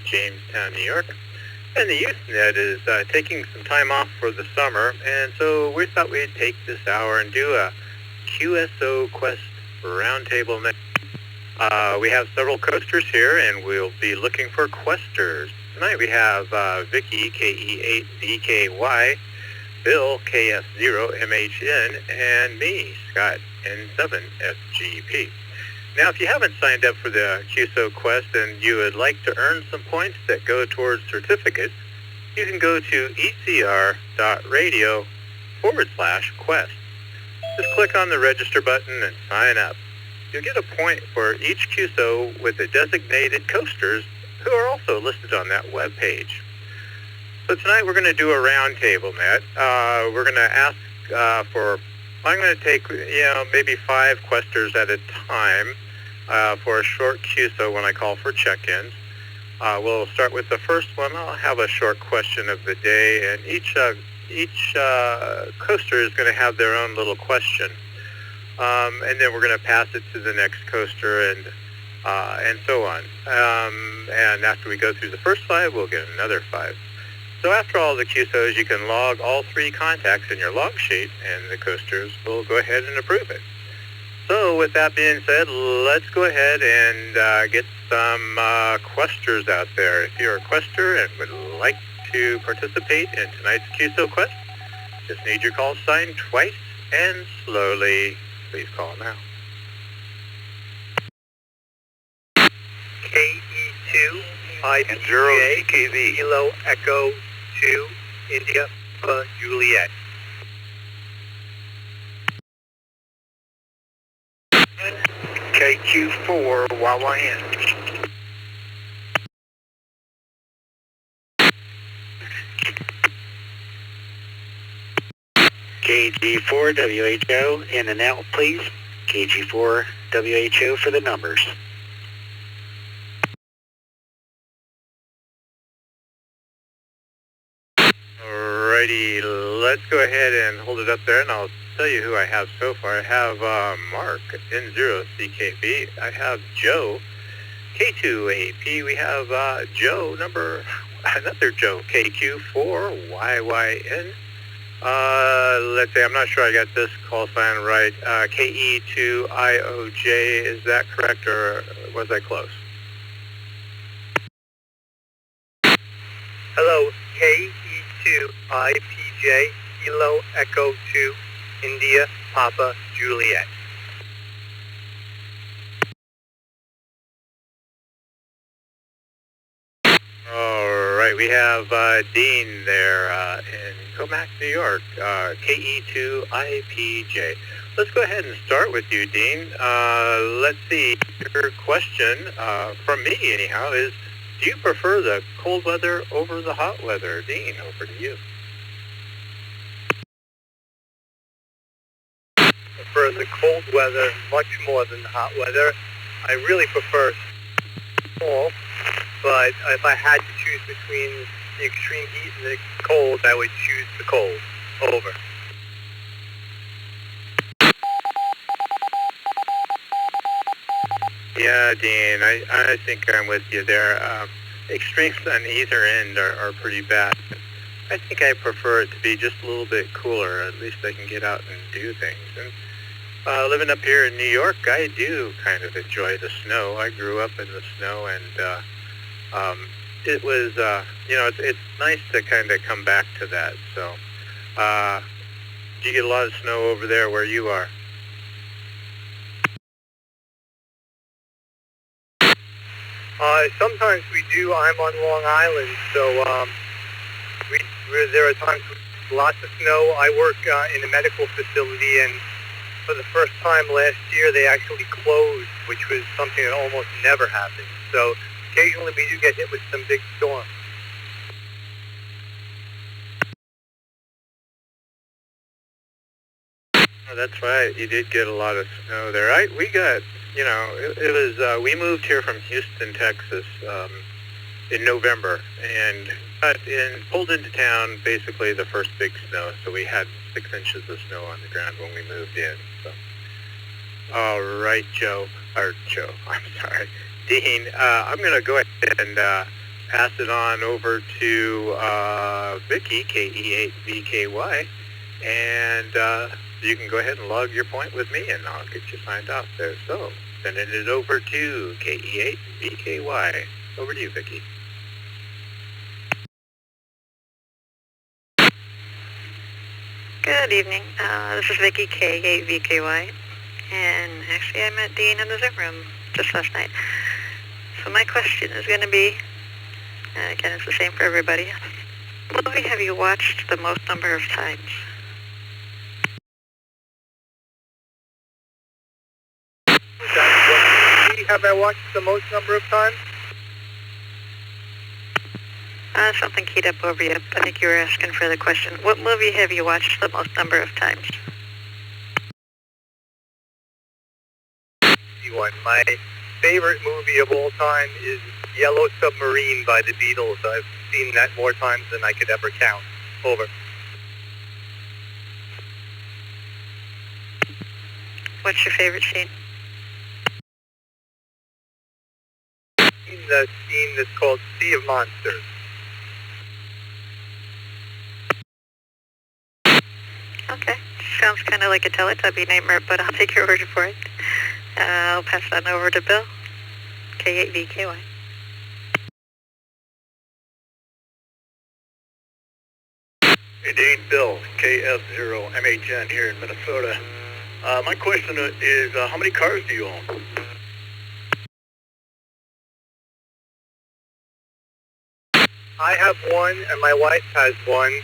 Jamestown, New York. And the YouthNet is taking some time off for the summer, and so we thought we'd take this hour and do a QSO Quest Roundtable. We have several coasters here, and we'll be looking for questers. Tonight we have Vicky, KE8BKY, Bill, KF0MHN, and me, Scott, N7FGP. Now, if you haven't signed up for the QSO Quest and you would like to earn some points that go towards certificates, you can go to ecr.radio/quest. Just click on the register button and sign up. You'll get a point for each QSO with the designated coasters who are also listed on that web page. So tonight we're going to do a roundtable, Matt. We're going to ask I'm going to take, maybe 5 questers at a time for a short QSO when I call for check-ins. We'll start with the first one. I'll have a short question of the day, and each coaster is going to have their own little question. And then we're going to pass it to the next coaster and so on. And after we go through the first 5, we'll get another 5. So after all the QSOs, you can log all 3 contacts in your log sheet, and the coasters will go ahead and approve it. So with that being said, let's go ahead and get some questers out there. If you're a quester and would like to participate in tonight's QSO Quest, just need your call sign twice and slowly. Please call now. KE2 IPJ CKV Kilo Echo 2 India Juliet. KQ4 YYN. KG4 WHO in and out, please. KG4 WHO for the numbers. Alrighty, let's go ahead and hold it up there, and I'll tell you who I have so far. I have Mark, N0CKB. I have Joe, K2AP. We have another Joe, KQ4YYN. Let's say, I'm not sure I got this call sign right. KE2IOJ, is that correct, or was I close? Hello, KE2IPJ, Kilo Echo 2, India Papa Juliet. All right, we have Dean there in Comac, New York, KE2IPJ. Let's go ahead and start with you, Dean. Let's see, your question, from me anyhow, is do you prefer the cold weather over the hot weather? Dean, over to you. I prefer the cold weather much more than the hot weather. I really prefer fall, but if I had to choose between the extreme heat and the cold, I would choose the cold over. Yeah, Dean, I think I'm with you there. Extremes on either end are pretty bad. I think I prefer it to be just a little bit cooler. At least I can get out and do things. And living up here in New York, I do kind of enjoy the snow. I grew up in the snow, and it was, it's nice to kind of come back to that. So, do you get a lot of snow over there where you are? Sometimes we do. I'm on Long Island, so there are times with lots of snow. I work in a medical facility, and for the first time last year, they actually closed, which was something that almost never happens. So occasionally we do get hit with some big storms. Oh, that's right. You did get a lot of snow there. We got, it was, we moved here from Houston, Texas, in November, and pulled into town basically the first big snow. So we had 6 inches of snow on the ground when we moved in. So, all right, I'm sorry, Dean. I'm going to go ahead and pass it on over to Vicky, KE8VKY, and you can go ahead and log your point with me, and I'll get you signed off there. So, sending it over to KE8VKY. Over to you, Vicky. Good evening. This is Vicky, K8VKY, and actually I met Dean in the Zoom room just last night. So my question is going to be, again, it's the same for everybody. What movie have you watched the most number of times? What movie have I watched the most number of times? Something keyed up over you. I think you were asking for the question. What movie have you watched the most number of times? My favorite movie of all time is Yellow Submarine by the Beatles. I've seen that more times than I could ever count. Over. What's your favorite scene? The scene that's called Sea of Monsters. Okay. Sounds kind of like a Teletubby name, but I'll take your word for it. I'll pass that over to Bill, K8VKY. Hey Dean, Bill, KF0MHN here in Minnesota. My question is, how many cars do you own? I have one, and my wife has one.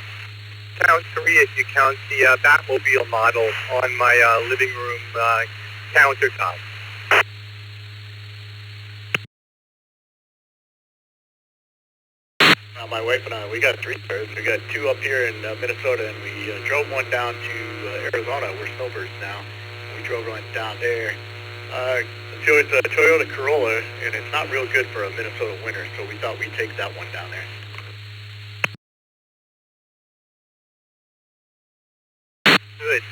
Count 3 if you count the Batmobile model on my living room countertop. My wife and I, we got 3 cars. We got 2 up here in Minnesota, and we drove one down to Arizona. We're snowbirds now. We drove one down there. It's a Toyota Corolla, and it's not real good for a Minnesota winter, so we thought we'd take that one down there. Good.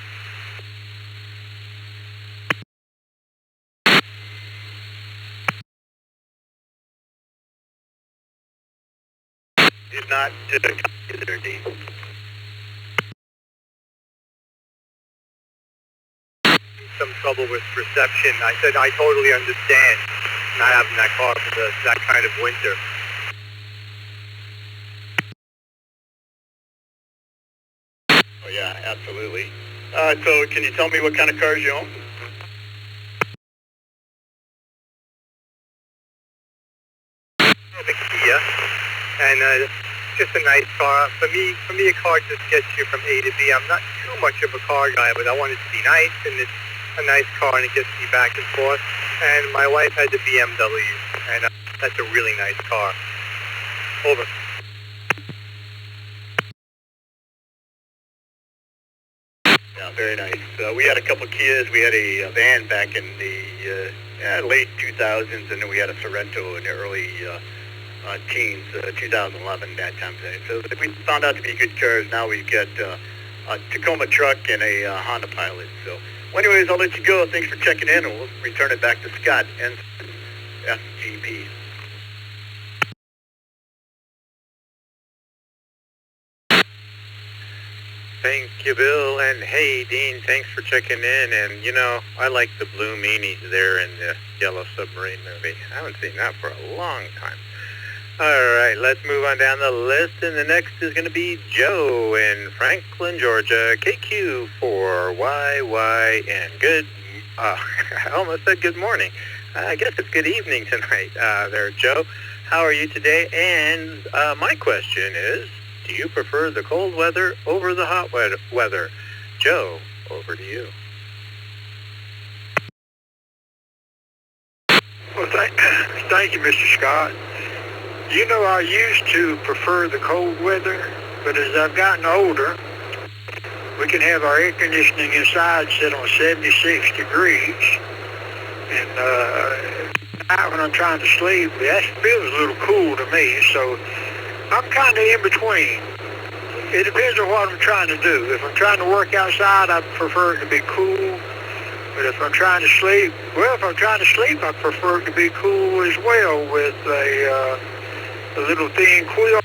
Did not there, Dean. Some trouble with reception. I said I totally understand not having that car for that kind of winter. Oh yeah, absolutely. So can you tell me what kind of cars you own? The Kia, and just a nice car. For me, a car just gets you from A to B. I'm not too much of a car guy, but I want it to be nice, and it's a nice car, and it gets me back and forth. And my wife had the BMW, and that's a really nice car. Over. Yeah, very nice. We had a couple Kias. We had a van back in the late 2000s, and then we had a Sorrento in the early teens, 2011, that time. So we found out to be good cars. Now we get a Tacoma truck and a Honda Pilot. So, well, anyways, I'll let you go. Thanks for checking in, and we'll return it back to Scott and FGP. Thank you, Bill, and hey, Dean, thanks for checking in. And, you know, I like the blue meanies there in the Yellow Submarine movie. I haven't seen that for a long time. All right, let's move on down the list, and the next is going to be Joe in Franklin, Georgia, KQ4YY, good, I almost said good morning. I guess it's good evening tonight there, Joe. How are you today? And my question is, do you prefer the cold weather over the hot weather? Joe, over to you. Well, thank you, Mr. Scott. You know, I used to prefer the cold weather, but as I've gotten older, we can have our air conditioning inside set on 76 degrees. And when I'm trying to sleep, that feels a little cool to me. So I'm kind of in between. It depends on what I'm trying to do. If I'm trying to work outside, I prefer it to be cool. But if I'm trying to sleep, I prefer it to be cool as well with a a little thin quilt.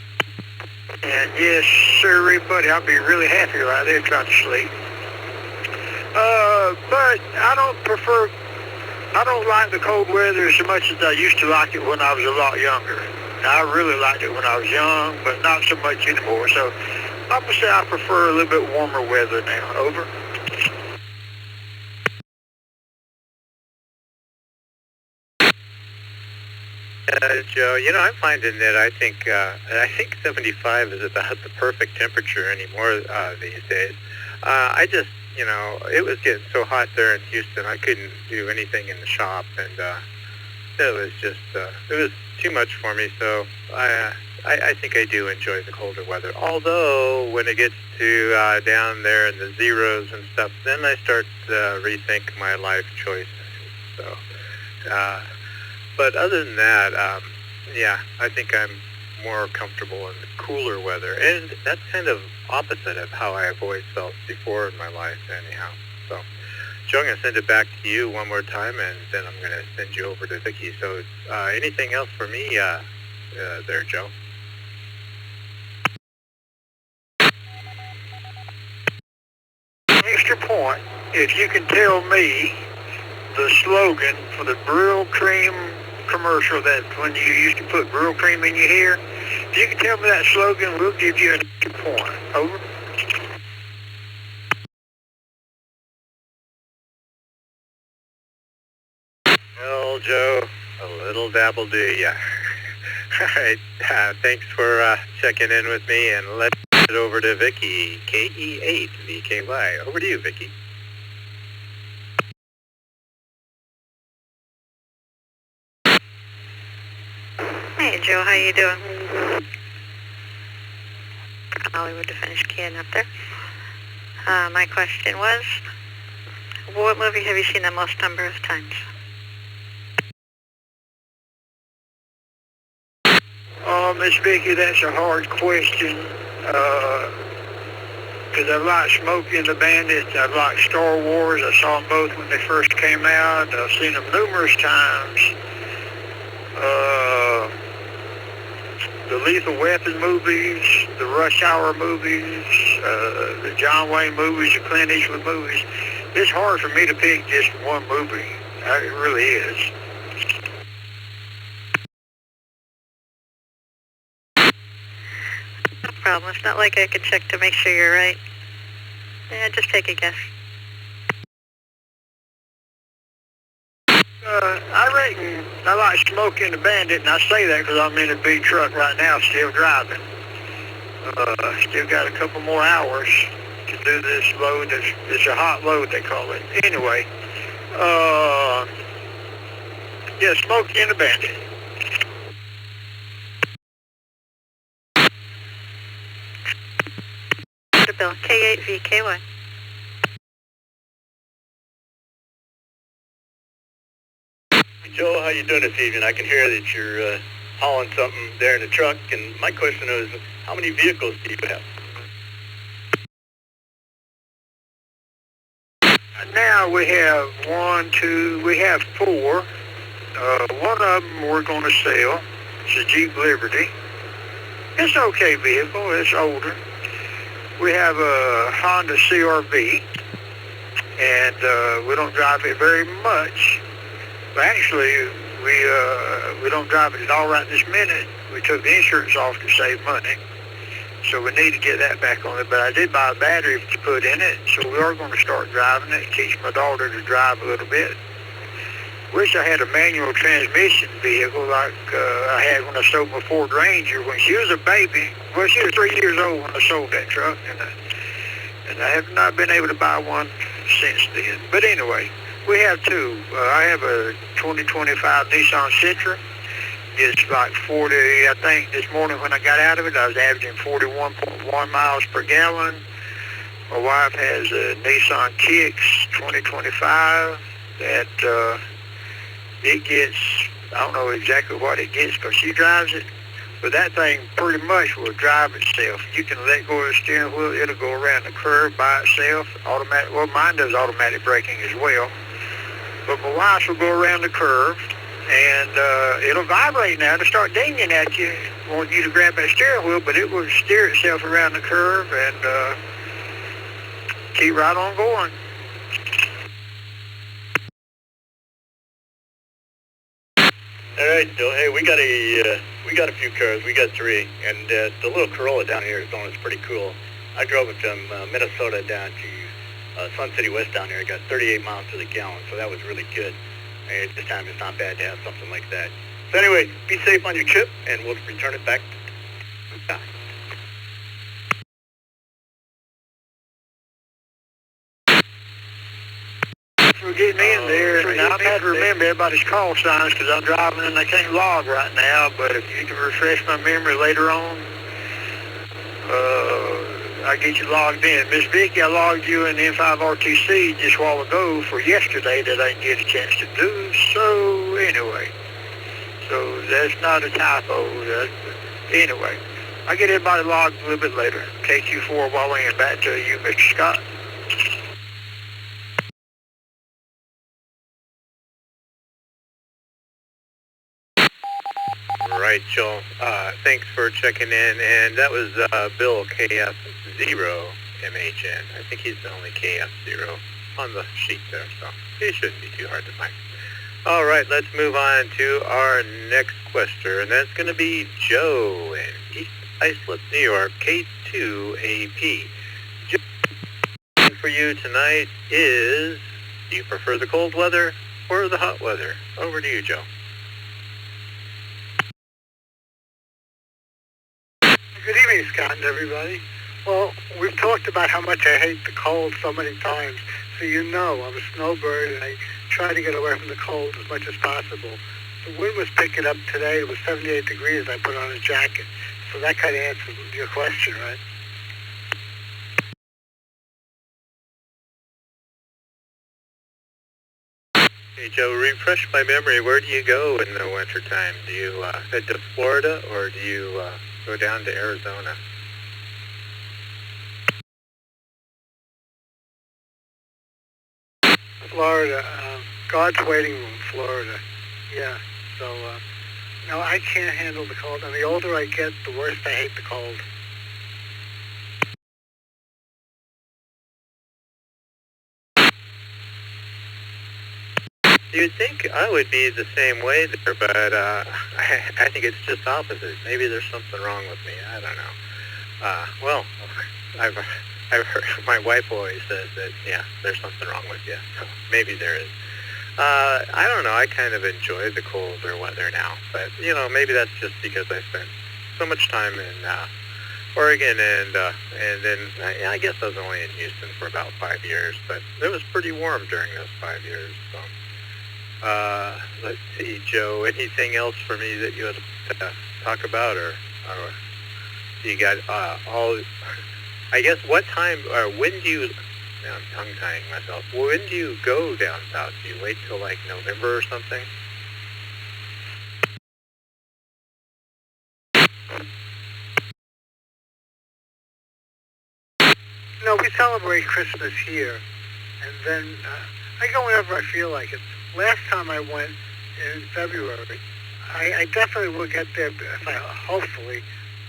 And yes, sir, buddy, I'll be really happy right there trying to sleep. But I don't like the cold weather as much as I used to like it when I was a lot younger. I really liked it when I was young, but not so much anymore. So I would say I prefer a little bit warmer weather now. Over. Joe, I'm finding that I think 75 is about the perfect temperature anymore these days. I just, it was getting so hot there in Houston, I couldn't do anything in the shop, and it was just, it was too much for me. So I think I do enjoy the colder weather. Although when it gets to down there in the zeros and stuff, then I start to rethink my life choices. So. But other than that, I think I'm more comfortable in the cooler weather. And that's kind of opposite of how I've always felt before in my life anyhow. So, Joe, I'm going to send it back to you one more time, and then I'm going to send you over to Vicki. So anything else for me there, Joe? Extra point, if you can tell me the slogan for the Brill Cream commercial that when you used to put Brill Cream in your hair, if you can tell me that slogan, we'll give you an extra point. Over. Well, Joe, a little dabble do ya. All right, thanks for checking in with me, and let's get it over to Vicki, KE8VKY. Over to you, Vicki. Hey, Joe, how you doing? Hollywood to finish keying up there. My question was, what movie have you seen the most number of times? Miss Vicki, that's a hard question. Because I like Smokey and the Bandit. I like Star Wars. I saw them both when they first came out. I've seen them numerous times. The Lethal Weapon movies, the Rush Hour movies, the John Wayne movies, the Clint Eastwood movies. It's hard for me to pick just one movie. It really is. No problem. It's not like I could check to make sure you're right. Yeah, just take a guess. I reckon I like Smokey and the Bandit, and I say that because I'm in a big truck right now still driving. Still got a couple more hours to do this load. It's a hot load, they call it. Anyway, yeah, Smokey and the Bandit. Bill, K8VKY. Joe, how you doing this evening? I can hear that you're hauling something there in the truck, and my question is, how many vehicles do you have? Now we have we have four. One of them we're going to sell. It's a Jeep Liberty. It's an okay vehicle. It's older. We have a Honda CRV, and we don't drive it very much. Actually, we don't drive it at all right this minute. We took the insurance off to save money, so we need to get that back on it. But I did buy a battery to put in it, so we are going to start driving it, teach my daughter to drive a little bit. Wish I had a manual transmission vehicle like I had when I sold my Ford Ranger when she was a baby. Well, she was 3 years old when I sold that truck, and I have not been able to buy one since then. But anyway, we have two. I have a 2025 Nissan Sentra. It's like 40, I think this morning when I got out of it, I was averaging 41.1 miles per gallon. My wife has a Nissan Kicks 2025 that it gets, I don't know exactly what it gets because she drives it, but that thing pretty much will drive itself. You can let go of the steering wheel, it'll go around the curve by itself, automatic. Well, mine does automatic braking as well, but my wife's will go around the curve, and it'll vibrate now to start dinging at you. Want you to grab that steering wheel, but it will steer itself around the curve and keep right on going. All right, Joe. Hey, we got a few cars. We got 3, and the little Corolla down here is going. It's pretty cool. I drove it from Minnesota down to Sun City West down there. I got 38 miles to the gallon, so that was really good. And this time it's not bad to have something like that. So anyway, be safe on your trip, and we'll return it back to Scott. We're getting in there. Now I've had to remember everybody's call signs because I'm driving and I can't log right now. But if you can refresh my memory later on, I'll get you logged in. Miss Vicky, I logged you in N5RTC just a while ago for yesterday that I didn't get a chance to do. So anyway, so that's not a typo. Anyway, I'll get everybody logged a little bit later. KQ4 Wally and back to you, Mr. Scott. Right, Joel. Thanks for checking in. And that was Bill KF0MHN. I think he's the only KF0 on the sheet there, so he shouldn't be too hard to find. All right, let's move on to our next question, and that's going to be Joe in East Islip, New York, K2AP. Joe, for you tonight is, do you prefer the cold weather or the hot weather? Over to you, Joe. Good evening, Scott and everybody. Well, we've talked about how much I hate the cold so many times, so you know I'm a snowbird and I try to get away from the cold as much as possible. The wind was picking up today. It was 78 degrees. I put on a jacket. So that kind of answers your question, right? Hey, Joe, refresh my memory. Where do you go in the wintertime? Do you head to Florida or do you go down to Arizona? Florida. God's waiting room, Florida. Yeah. So, no, I can't handle the cold. And the older I get, the worse I hate the cold. You'd think I would be the same way there, but I think it's just opposite. Maybe there's something wrong with me. I don't know. Well, I've heard, my wife always says that, yeah, there's something wrong with you. So maybe there is. I don't know. I kind of enjoy the colder weather now, but you know, maybe that's just because I spent so much time in Oregon, and then I guess I was only in Houston for about 5 years, but it was pretty warm during those 5 years. So. Let's see, Joe, anything else for me that you would talk about, or you got all, I guess, what time, or when do you, I'm tongue-tying myself, when do you go down south? Do you wait till like November or something? No, we celebrate Christmas here, and then I go whenever I feel like it. Last time I went in February, I definitely will get there, if I hopefully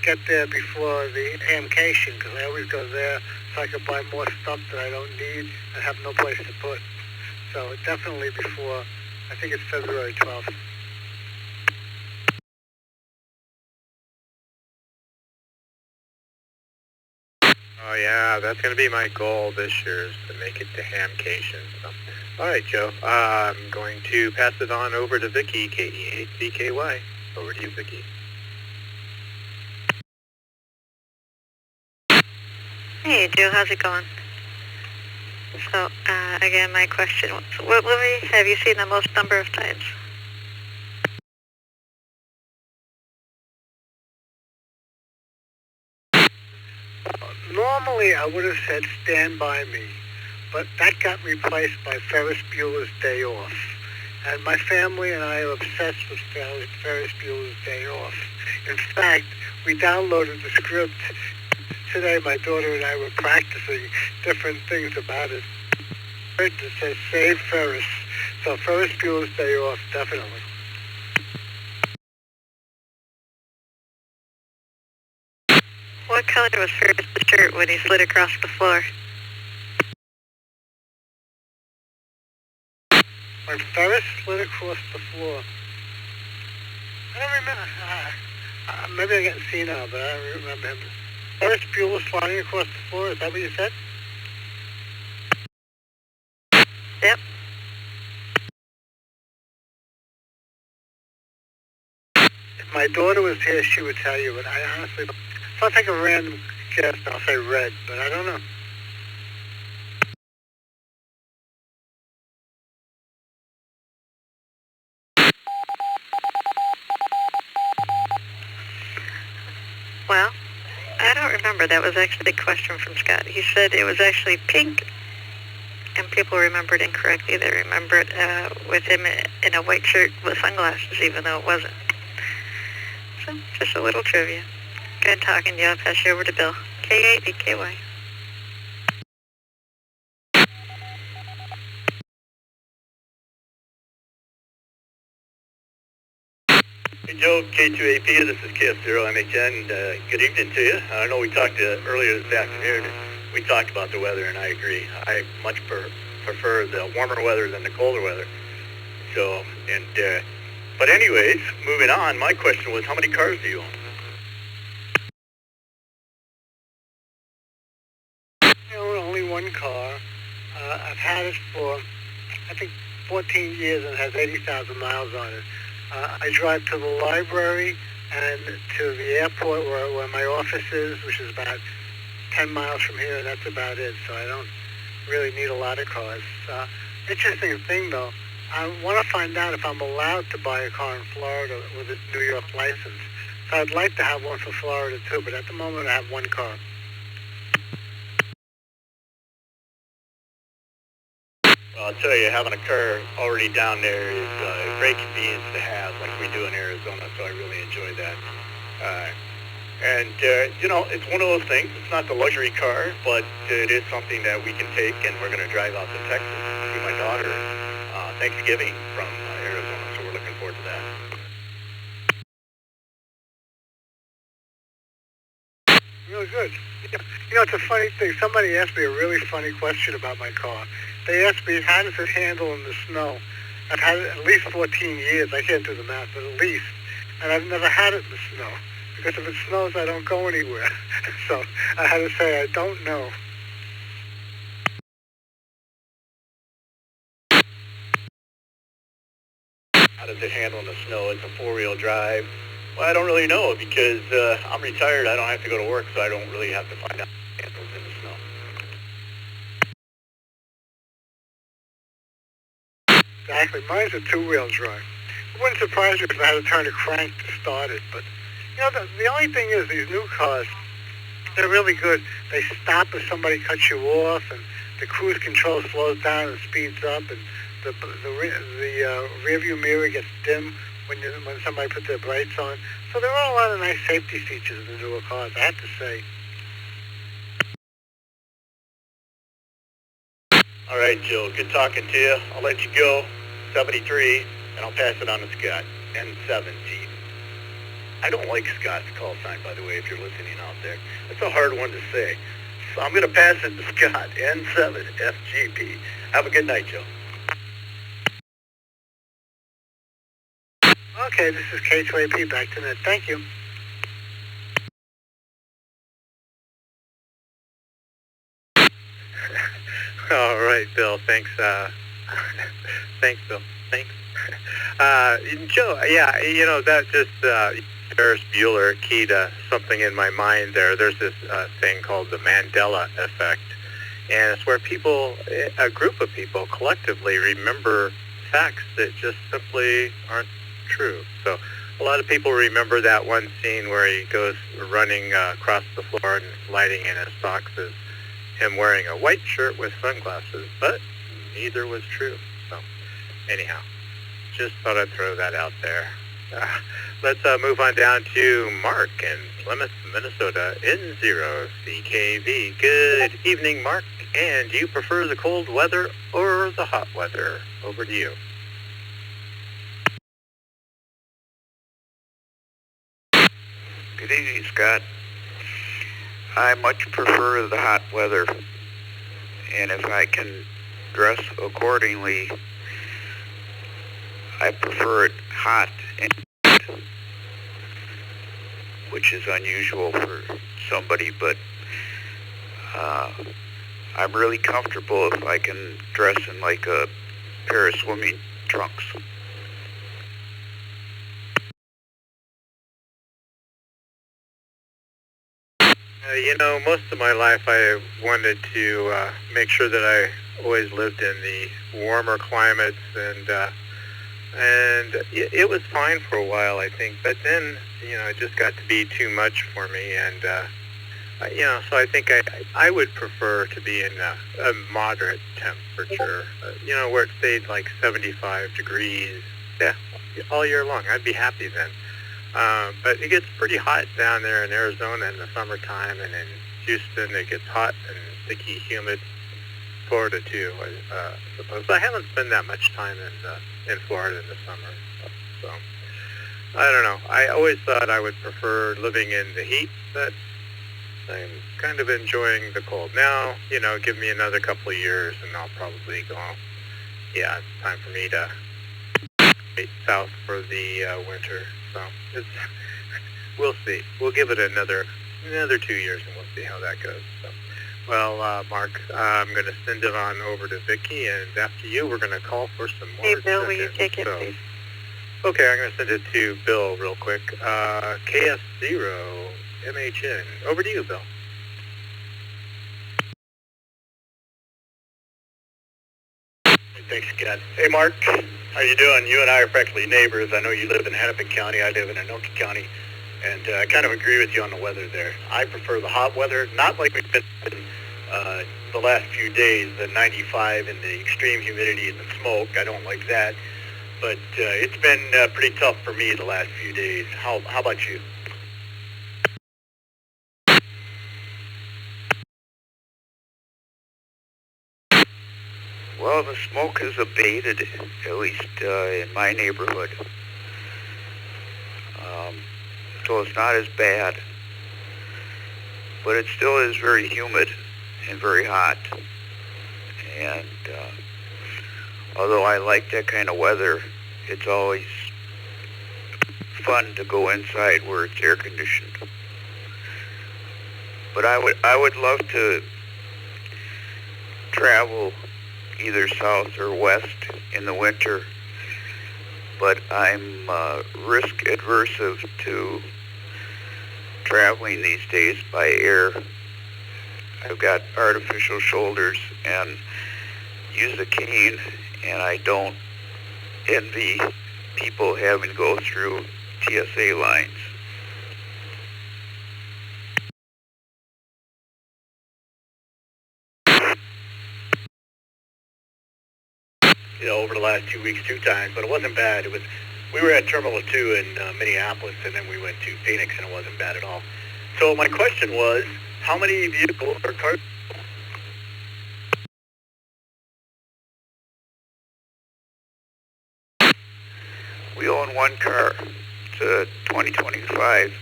get there before the amcation, because I always go there so I can buy more stuff that I don't need and have no place to put. So definitely before, I think it's February 12th. Oh yeah, that's going to be my goal this year, is to make it to hamcation. So. All right, Joe. I'm going to pass it on over to Vicky, KE8VKY. Over to you, Vicky. Hey, Joe, how's it going? So, again, my question was, what movie have you seen the most number of times? Normally, I would have said Stand By Me, but that got replaced by Ferris Bueller's Day Off. And my family and I are obsessed with Ferris Bueller's Day Off. In fact, we downloaded the script. Today, my daughter and I were practicing different things about it. It says Save Ferris. So Ferris Bueller's Day Off, definitely. color was Ferris' shirt when he slid across the floor? When Ferris slid across the floor. I don't remember. Maybe I'm getting senile, but I don't remember him. Ferris Bueller sliding across the floor, is that what you said? Yep. If my daughter was here, she would tell you, but I honestly don't. So I'll take a random guess, I'll say red, but I don't know. Well, I don't remember. That was actually a question from Scott. He said it was actually pink, and people remembered incorrectly. They remembered with him in a white shirt with sunglasses, even though it wasn't. So, just a little trivia. Good talking to you. I'll pass you over to Bill. K-A-B-K-Y. Hey Joe, K2AP, this is KF0MHN. Good evening to you. I know we talked earlier this afternoon. We talked about the weather, and I agree. I much prefer the warmer weather than the colder weather. So, but anyways, moving on, my question was, how many cars do you own? I own only one car. I've had it for, I think, 14 years and it has 80,000 miles on it. I drive to the library and to the airport where my office is, which is about 10 miles from here, and that's about it. So I don't really need a lot of cars. Interesting thing, though, I want to find out if I'm allowed to buy a car in Florida with a New York license. So I'd like to have one for Florida, too, but at the moment I have one car. Well, I'll tell you, having a car already down there is a great convenience to have, like we do in Arizona, so I really enjoy that. You know, it's one of those things. It's not the luxury car, but it is something that we can take, and we're going to drive out to Texas to see my daughter Thanksgiving from Arizona, so we're looking forward to that. Really good. You know, it's a funny thing. Somebody asked me a really funny question about my car. They asked me, how does it handle in the snow? I've had it at least 14 years. I can't do the math, but at least. And I've never had it in the snow. Because if it snows, I don't go anywhere. So I had to say, I don't know. How does it handle in the snow? It's a four-wheel drive. Well, I don't really know because I'm retired. I don't have to go to work, so I don't really have to find out how it handles in the snow. Exactly. Mine's a two-wheel drive. It wouldn't surprise me if I had to turn a crank to start it. But, you know, the only thing is these new cars, they're really good. They stop if somebody cuts you off, and the cruise control slows down and speeds up, and the rear view mirror gets dim when somebody puts their brights on. So there are a lot of nice safety features in the newer cars, I have to say. All right, Joe, good talking to you. I'll let you go, 73, and I'll pass it on to Scott, N17. I don't like Scott's call sign, by the way, if you're listening out there. That's a hard one to say. So I'm going to pass it to Scott, N7FGP. Have a good night, Joe. Okay, this is K2AP, back to net. Thank you. All right, Bill. Thanks. Thanks, Bill. Thanks. Joe, yeah, you know, that just Ferris Bueller keyed something in my mind there. There's this thing called the Mandela effect, and it's where people, a group of people collectively remember facts that just simply aren't true. So a lot of people remember that one scene where he goes running across the floor and lighting in his socks as him wearing a white shirt with sunglasses, but neither was true. So anyhow, just thought I'd throw that out there. Let's move on down to Mark in Plymouth, Minnesota, N0CKV. Good evening, Mark. And do you prefer the cold weather or the hot weather? Over to you. Good evening, Scott. I much prefer the hot weather, and if I can dress accordingly, I prefer it hot, and which is unusual for somebody, but I'm really comfortable if I can dress in like a pair of swimming trunks. Most of my life I wanted to make sure that I always lived in the warmer climates, and it was fine for a while, I think. But then, it just got to be too much for me, and so I think I would prefer to be in a moderate temperature, where it stayed like 75 degrees, yeah, all year long. I'd be happy then. But it gets pretty hot down there in Arizona in the summertime, and in Houston it gets hot and sticky, humid. Florida too, I suppose. But I haven't spent that much time in Florida in the summer, so I don't know. I always thought I would prefer living in the heat, but I'm kind of enjoying the cold now. Give me another couple of years, and I'll probably go. Yeah, it's time for me to head south for the winter. So we'll see. We'll give it another 2 years, and we'll see how that goes. So, well, Mark, I'm going to send it on over to Vicki, and after you, we're going to call for some more. Hey, Bill, will you take it, please? Okay, I'm going to send it to Bill real quick. KS0 MHN. Over to you, Bill. Thanks, Scott. Hey, Mark. How you doing? You and I are practically neighbors. I know you live in Hennepin County. I live in Anoka County. And I kind of agree with you on the weather there. I prefer the hot weather, not like we've been the last few days, the 95 and the extreme humidity and the smoke. I don't like that. But it's been pretty tough for me the last few days. How about you? Well, the smoke has abated, at least in my neighborhood. So it's not as bad. But it still is very humid and very hot. And although I like that kind of weather, it's always fun to go inside where it's air conditioned. But I would love to travel either south or west in the winter, but I'm risk adverse to traveling these days by air. I've got artificial shoulders and use a cane, and I don't envy people having to go through TSA lines. Over the last 2 weeks, 2 times, but it wasn't bad. We were at Terminal 2 in Minneapolis, and then we went to Phoenix, and it wasn't bad at all. So my question was, how many vehicles or cars? We own one car. It's a 2025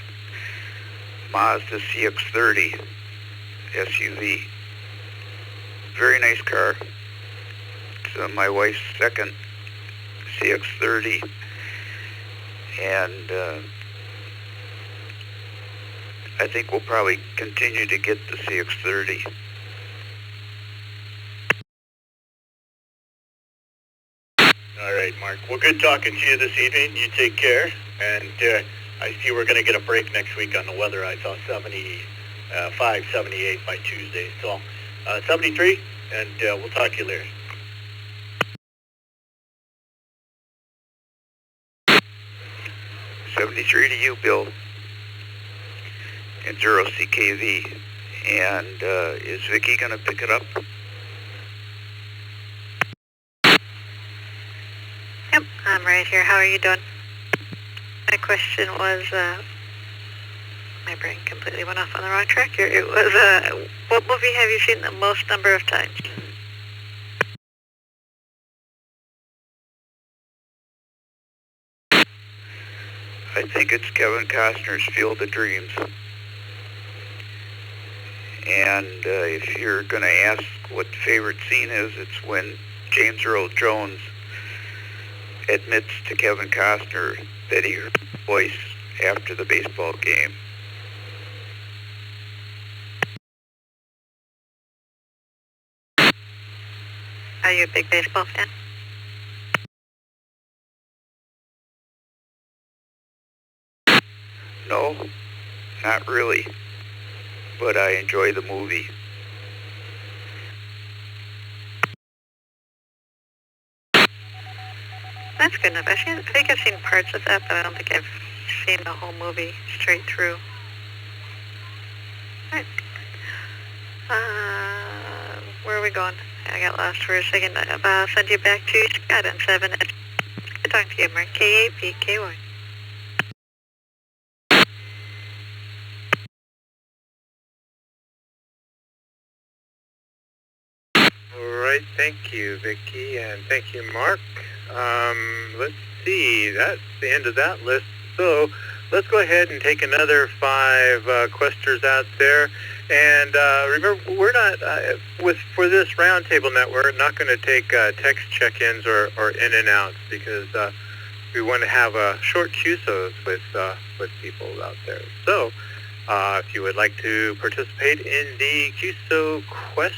Mazda CX-30 SUV. Very nice car. It's my wife's second CX-30, and I think we'll probably continue to get the CX-30. All right, Mark. Well, good talking to you this evening. You take care, and I see we're going to get a break next week on the weather. I saw 75, 78 by Tuesday, so 73, and we'll talk to you later. 73 to you, Bill, and 0CKV. And is Vicki going to pick it up? Yep, I'm right here. How are you doing? My question was, my brain completely went off on the wrong track here. It was, what movie have you seen the most number of times? I think it's Kevin Costner's Field of Dreams. And if you're going to ask what the favorite scene is, it's when James Earl Jones admits to Kevin Costner that he heard his voice after the baseball game. Are you a big baseball fan? No, not really, but I enjoy the movie. That's good enough. I think I've seen parts of that, but I don't think I've seen the whole movie straight through. All right. Where are we going? I got lost for a second. I'll send you back to Scott on 7. Good talking to you, Mark. K-A-P-K-Y. All right, thank you, Vicki, and thank you, Mark. Let's see, that's the end of that list. So let's go ahead and take another 5 questers out there. And remember, we're not, for this roundtable net, we're not going to take text check-ins or in and outs because we want to have short QSOs with people out there. So if you would like to participate in the QSO quest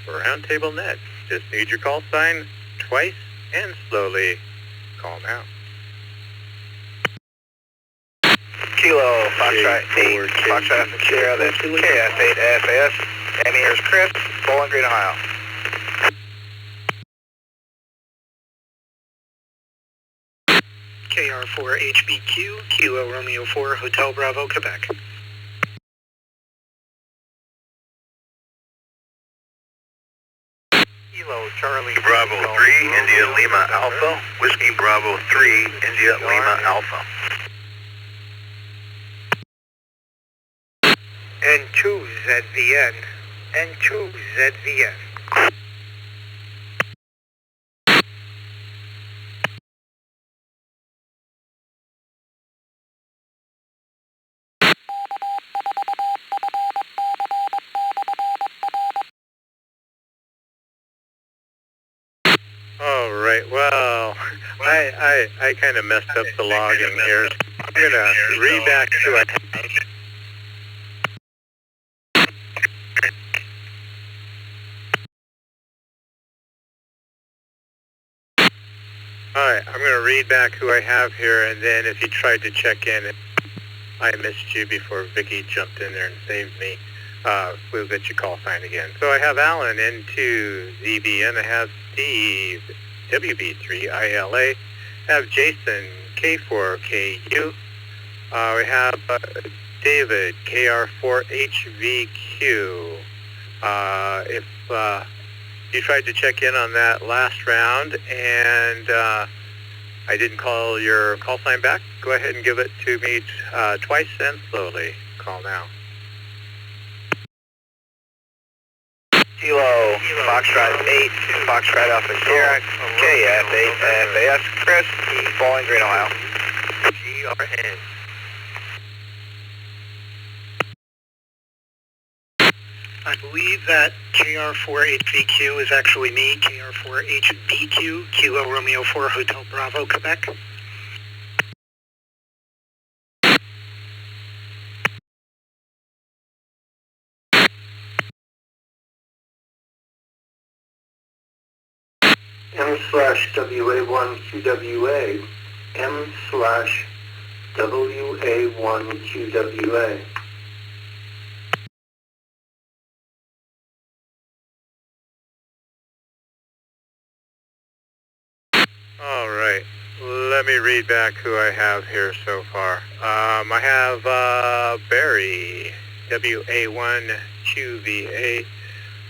for Roundtable Net, just need your call sign twice and slowly. Call now. Kilo, Foxtrot 8, Foxtrot Sierra, that's KS8 SAS. And here's Chris, Bowling Green, Ohio. KR4HBQ, Kilo Romeo 4, Hotel Bravo, Quebec. Kilo Charlie Bravo 3, India Lima Alpha, Whiskey Bravo 3, India Lima Alpha. N2 ZVN, N2 ZVN. All right, well, I kind of messed up the logging here. I'm going to read back to it. All right, I'm going to read back who I have here, and then if you tried to check in, I missed you before Vicki jumped in there and saved me. We'll get your call sign again. So I have Alan, N2 ZBN. I have Steve, WB3ILA. I have Jason, K4KU. We have David, KR4HVQ. If you tried to check in on that last round and I didn't call your call sign back, go ahead and give it to me twice and slowly. Call now. Kilo, Foxtrot 8, Foxtrot Alpha Sierra, KS8 SAS, Chris, Bowling Green, Ohio. GRN. I believe that KR4HVQ is actually me, KR4HBQ, Kilo Romeo 4, Hotel Bravo, Quebec. M/WA1QWA, M/WA1QWA. All right. Let me read back who I have here so far. I have Barry, WA1QVA.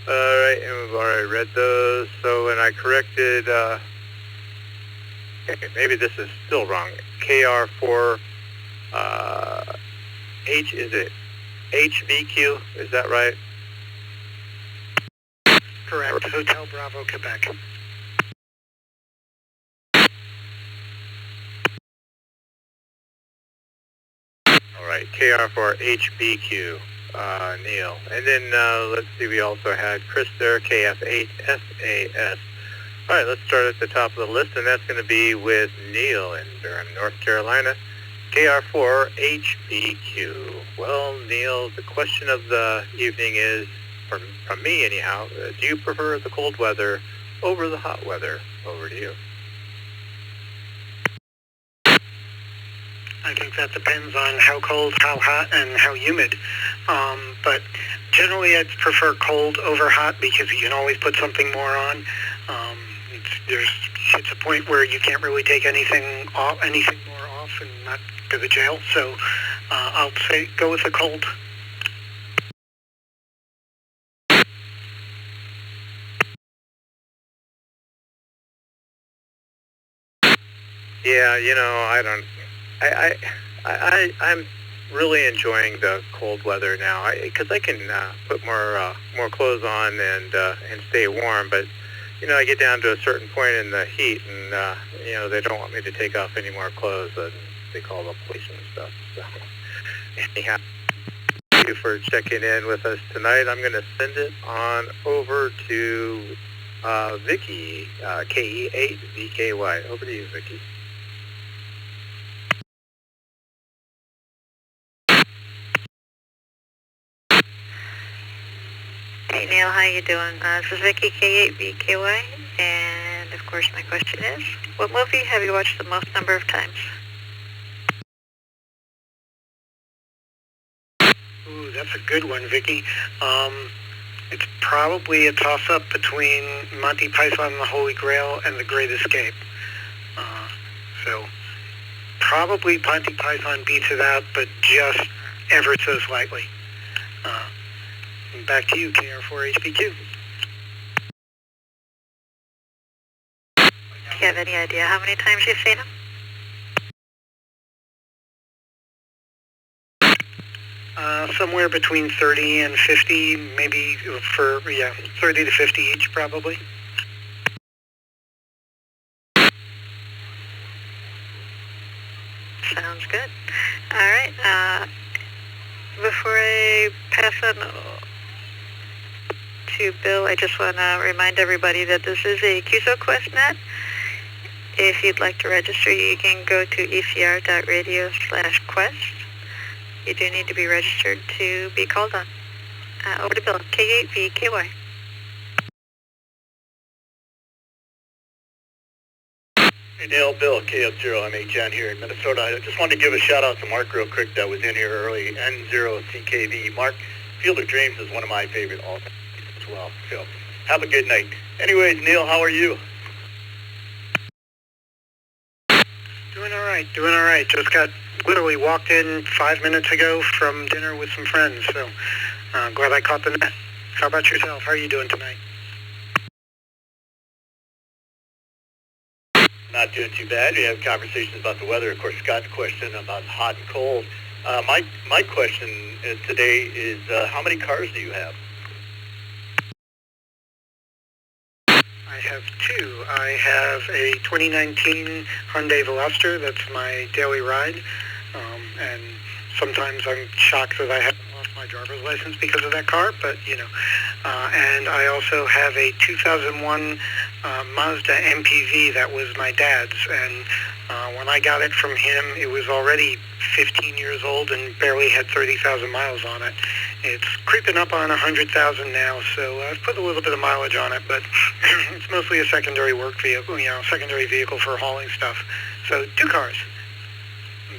All right, and we've already read those. So when I corrected, maybe this is still wrong. KR4, is it HVQ? Is that right? Correct, Hotel Bravo, Quebec. All right, KR4HBQ. Neil. And then let's see, we also had Chris there, KF8SAS. All right, let's start at the top of the list, and that's going to be with Neil in Durham, North Carolina, KR4HBQ. Well, Neil, the question of the evening is, from me anyhow, do you prefer the cold weather over the hot weather? Over to you. I think that depends on how cold, how hot, and how humid. But generally, I'd prefer cold over hot because you can always put something more on. It's a point where you can't really take anything more off and not go to jail. So I'll say go with the cold. Yeah, I'm really enjoying the cold weather now because I can put more clothes on and stay warm. But I get down to a certain point in the heat, and they don't want me to take off any more clothes, and they call the police and stuff. So anyhow, thank you for checking in with us tonight. I'm going to send it on over to Vicky, KE8VKY. Over to you, Vicky. Hey Neil, how you doing? This is Vicky, K8VKY, and of course my question is, what movie have you watched the most number of times? Ooh, that's a good one, Vicky. It's probably a toss-up between Monty Python and the Holy Grail and The Great Escape. So probably Monty Python beats it out, but just ever so slightly. Back to you, KR4HBQ. Do you have any idea how many times you've seen him? Somewhere between 30 and 50, maybe 30 to 50 each probably. Sounds good. All right. Before I pass on to Bill, I just want to remind everybody that this is a QSO QuestNet. If you'd like to register, you can go to ecr.radio/quest. You do need to be registered to be called on. Over to Bill, K8VKY. Hey Neil, Bill, KF0MHN here in Minnesota. I just wanted to give a shout out to Mark real quick that was in here early, N0CKV. Mark, Field of Dreams is one of my favorite all-time as well. So have a good night. Anyways, Neil, how are you? Doing all right. Just literally walked in 5 minutes ago from dinner with some friends, so glad I caught the net. How about yourself? How are you doing tonight? Not doing too bad. We have conversations about the weather. Of course, Scott's question about hot and cold. My question today is how many cars do you have? I have two. I have a 2019 Hyundai Veloster. That's my daily ride. And sometimes I'm shocked that I haven't lost my driver's license because of that car, but and I also have a 2001 Mazda MPV that was my dad's, and when I got it from him, it was already 15 years old and barely had 30,000 miles on it. It's creeping up on 100,000 now, so I've put a little bit of mileage on it, but it's mostly a secondary work vehicle, secondary vehicle for hauling stuff. So 2 cars.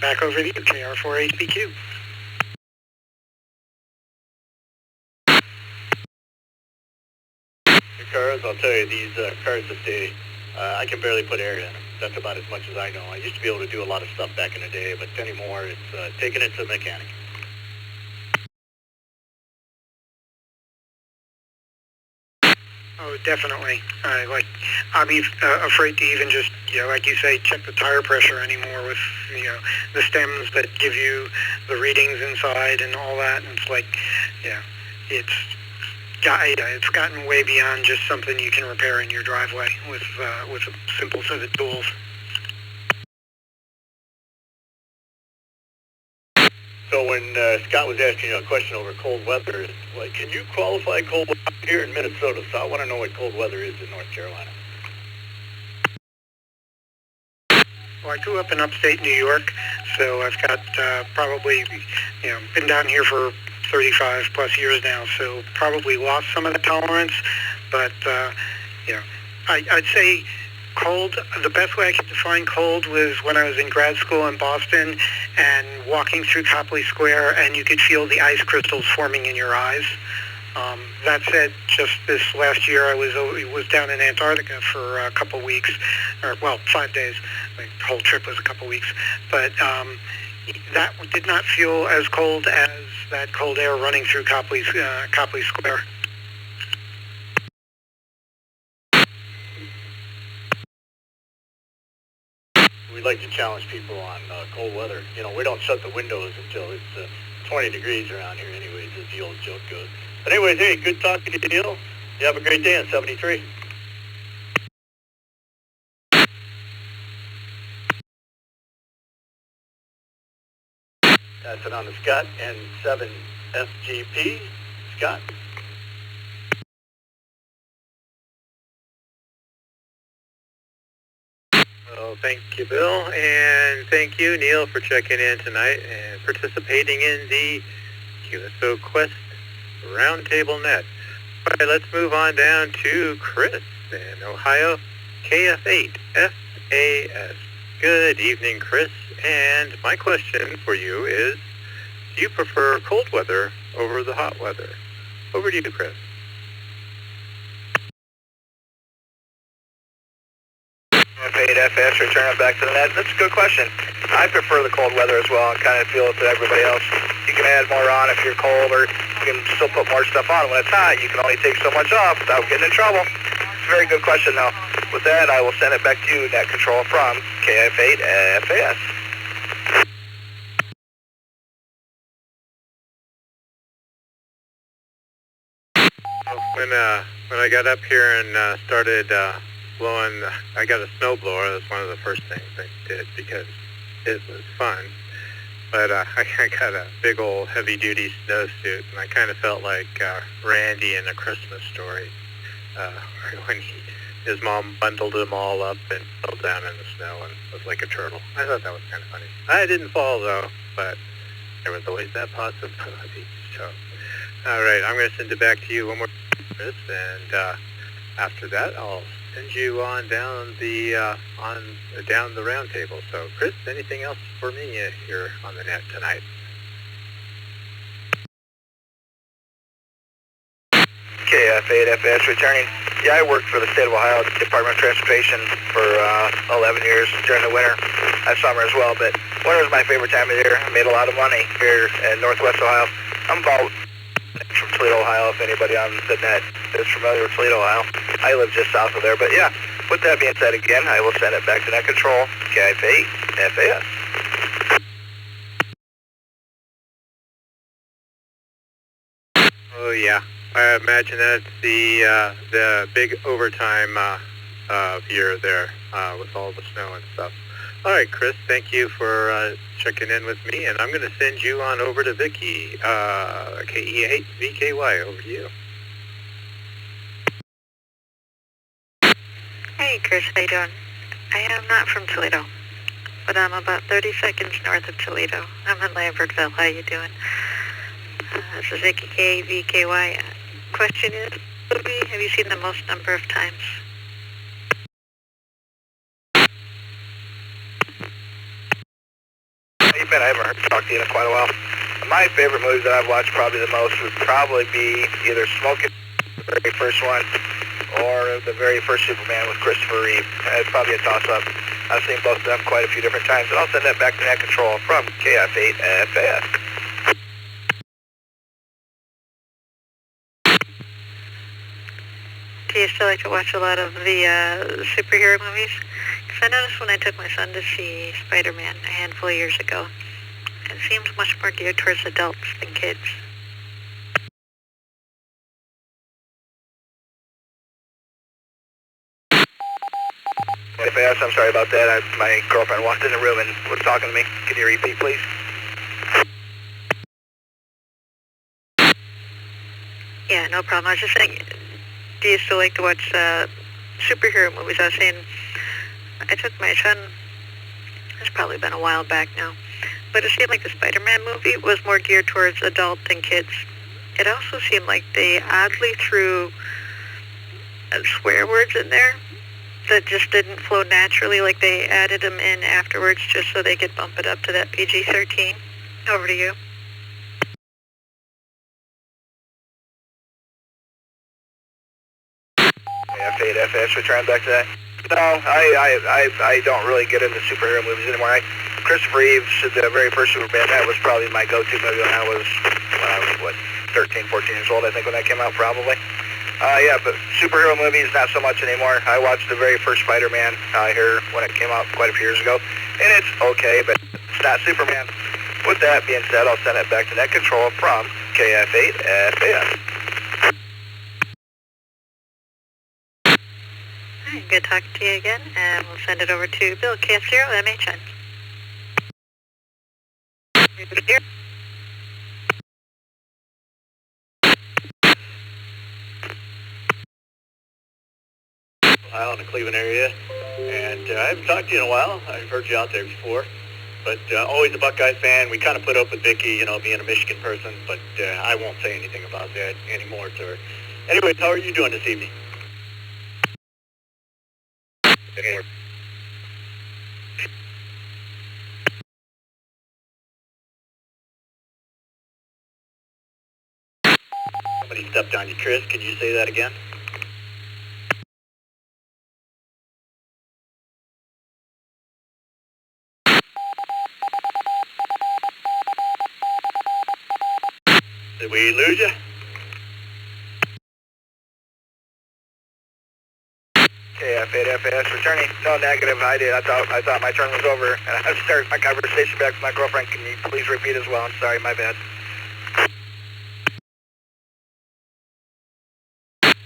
Back over to you, KR4HBQ. The cars, I'll tell you, these cars that I can barely put air in them. That's about as much as I know. I used to be able to do a lot of stuff back in the day, but anymore it's taking it to the mechanic. Oh, definitely. I'd be afraid to even just, like you say, check the tire pressure anymore with, the stems that give you the readings inside and all that. And it's like, it's gotten way beyond just something you can repair in your driveway with a simple set of tools. So when when Scott was asking you a question over cold weather, like, can you qualify cold weather here in Minnesota? So I want to know what cold weather is in North Carolina. Well, I grew up in upstate New York, so I've got probably, been down here for 35 plus years now, so probably lost some of the tolerance, but, I'd say cold, the best way I could define cold was when I was in grad school in Boston and walking through Copley Square and you could feel the ice crystals forming in your eyes. That said, just this last year I was down in Antarctica for a couple weeks, 5 days. The whole trip was a couple weeks. But that did not feel as cold as that cold air running through Copley Square. We'd like to challenge people on cold weather. We don't shut the windows until it's 20 degrees around here anyways, as the old joke goes. But anyways, hey, good talking to you, Neil. You have a great day on 73. That's it on the Scott and 7 FGP. Scott? Well, thank you, Bill, and thank you, Neil, for checking in tonight and participating in the QSO Quest Roundtable Net. All right, let's move on down to Chris in Ohio, KF8 FAS. Good evening, Chris, and my question for you is, do you prefer cold weather over the hot weather? Over to you, Chris. F8FS, return it back to the net. That's a good question. I prefer the cold weather as well. I kind of feel it to everybody else. You can add more on if you're cold, or you can still put more stuff on. When it's hot, you can only take so much off without getting in trouble. It's a very good question, though. With that, I will send it back to you, Net Control from KF8FAS. When I got up here and started blowing, I got a snowblower. That's one of the first things I did because it was fun. But I got a big old heavy-duty snowsuit, and I kind of felt like Randy in A Christmas Story when his mom bundled them all up and fell down in the snow and was like a turtle. I thought that was kind of funny. I didn't fall, though, but there was always that possibility. So, all right, I'm going to send it back to you one more time, Chris, and after that, I'll send you on down the down the round table. So, Chris, anything else for me here on the net tonight? KF8FS returning. Yeah, I worked for the state of Ohio Department of Transportation for 11 years during the winter. Summer as well, but winter is my favorite time of the year. I made a lot of money here in Northwest Ohio. I'm about from Toledo, Ohio, if anybody on the net is familiar with Toledo, Ohio. I live just south of there, but yeah, with that being said again, I will send it back to Net Control, KF8FAS. Oh, yeah. I imagine that's the big overtime year there with all the snow and stuff. All right, Chris, thank you for checking in with me, and I'm going to send you on over to Vicky, KE8VKY, over to you. Hey, Chris, how you doing? I am not from Toledo, but I'm about 30 seconds north of Toledo. I'm in Lambertville. How you doing? This is Vicky KVKY. Question is, movie have you seen the most number of times? I haven't heard talk to you in quite a while. My favorite movies that I've watched probably the most would probably be either Smoking, the very first one, or the very first Superman with Christopher Reeve. It's probably a toss-up. I've seen both of them quite a few different times, and I'll send that back to Net Control from KF8FAS. Do you still like to watch a lot of the superhero movies? Because I noticed when I took my son to see Spider-Man a handful of years ago, it seems much more geared towards adults than kids. FAS, I'm sorry about that. My girlfriend walked in the room and was talking to me. Can you repeat, please? Yeah, no problem. I was just saying, do you still like to watch superhero movies? I was saying, I took my son, it's probably been a while back now, but it seemed like the Spider-Man movie was more geared towards adult than kids. It also seemed like they oddly threw swear words in there that just didn't flow naturally, like they added them in afterwards just so they could bump it up to that PG-13. Over to you. F8FS, return back to that. No, I don't really get into superhero movies anymore. Christopher Reeves, the very first Superman, that was probably my go-to movie when I was, 13, 14 years old, I think, when that came out, probably. Yeah, but superhero movies, not so much anymore. I watched the very first Spider-Man here when it came out quite a few years ago, and it's okay, but it's not Superman. With that being said, I'll send it back to net control from KF8FAS. Hi, good talking to you again, and we'll send it over to Bill, KF0MHN. Here. Ohio in the Cleveland area, and I haven't talked to you in a while. I've heard you out there before, but always a Buckeye fan. We kind of put up with Vicky, you know, being a Michigan person, but I won't say anything about that anymore to her. Anyways, how are you doing this evening? Somebody stepped on you, Chris. Could you say that again? Did we lose you? KF8FAS returning. No, negative. I did. I thought my turn was over, and I started my conversation back with my girlfriend. Can you please repeat as well? I'm sorry, my bad.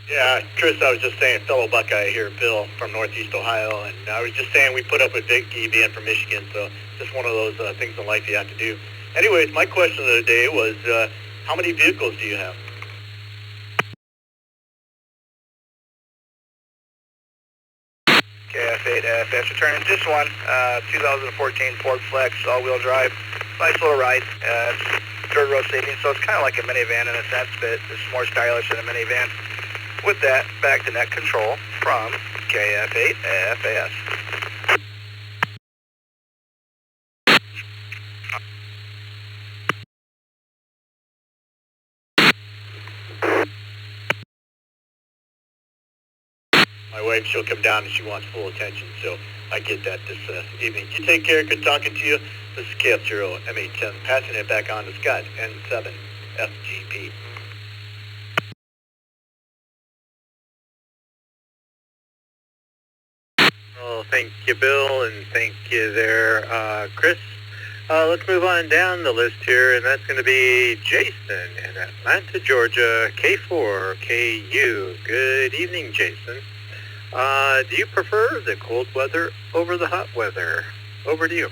Yeah, Chris, I was just saying, fellow Buckeye here, Bill from Northeast Ohio, and I was just saying we put up with Vicky being from Michigan, so just one of those things in life you have to do. Anyways, my question of the day was, how many vehicles do you have? KF8FS returning. Just one, 2014 Ford Flex, all-wheel drive. Nice little ride. Third row seating, so it's kind of like a minivan in a sense, but it's more stylish than a minivan. With that, back to net control from KF8FAS. My wife, she'll come down and she wants full attention, so I get that this evening. You take care. Good talking to you. This is KF0MH10, passing it back on to Scott, N7FGP. Well, thank you, Bill, and thank you there, Chris. Let's move on down the list here, and that's going to be Jason in Atlanta, Georgia, K4KU. Good evening, Jason. Do you prefer the cold weather over the hot weather? Over to you.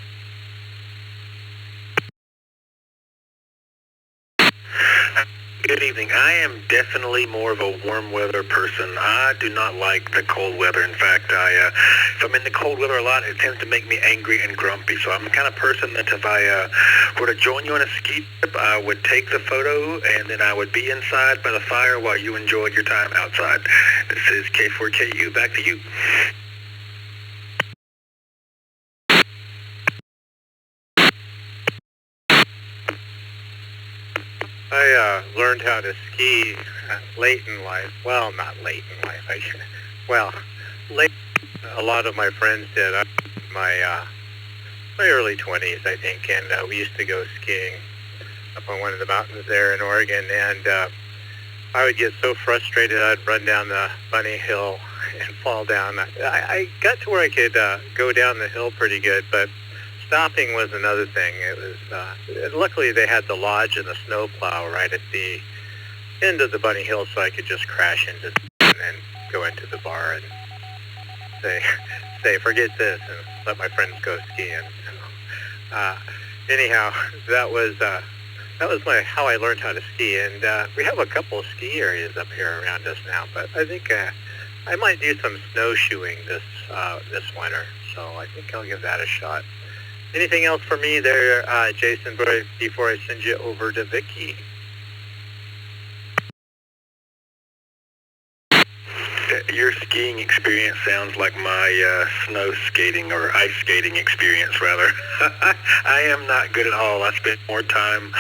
Good evening. I am definitely more of a warm weather person. I do not like the cold weather. In fact, if I'm in the cold weather a lot, it tends to make me angry and grumpy. So I'm the kind of person that if I were to join you on a ski trip, I would take the photo and then I would be inside by the fire while you enjoyed your time outside. This is K4KU. Back to you. I learned how to ski late in life. Well, not late in life. Late. A lot of my friends did. I was in my early 20s, I think, and we used to go skiing up on one of the mountains there in Oregon, and I would get so frustrated I'd run down the bunny hill and fall down. I got to where I could go down the hill pretty good, but stopping was another thing. It was luckily they had the lodge and the snow plow right at the end of the bunny hill, so I could just crash into it and then go into the bar and say forget this and let my friends go skiing. Anyhow, that was that was how I learned how to ski. And we have a couple of ski areas up here around us now, but I think I might do some snowshoeing this winter. So I think I'll give that a shot. Anything else for me there, Jason, before I send you over to Vicky? Your skiing experience sounds like my snow skating or ice skating experience, rather. I am not good at all. I spend more time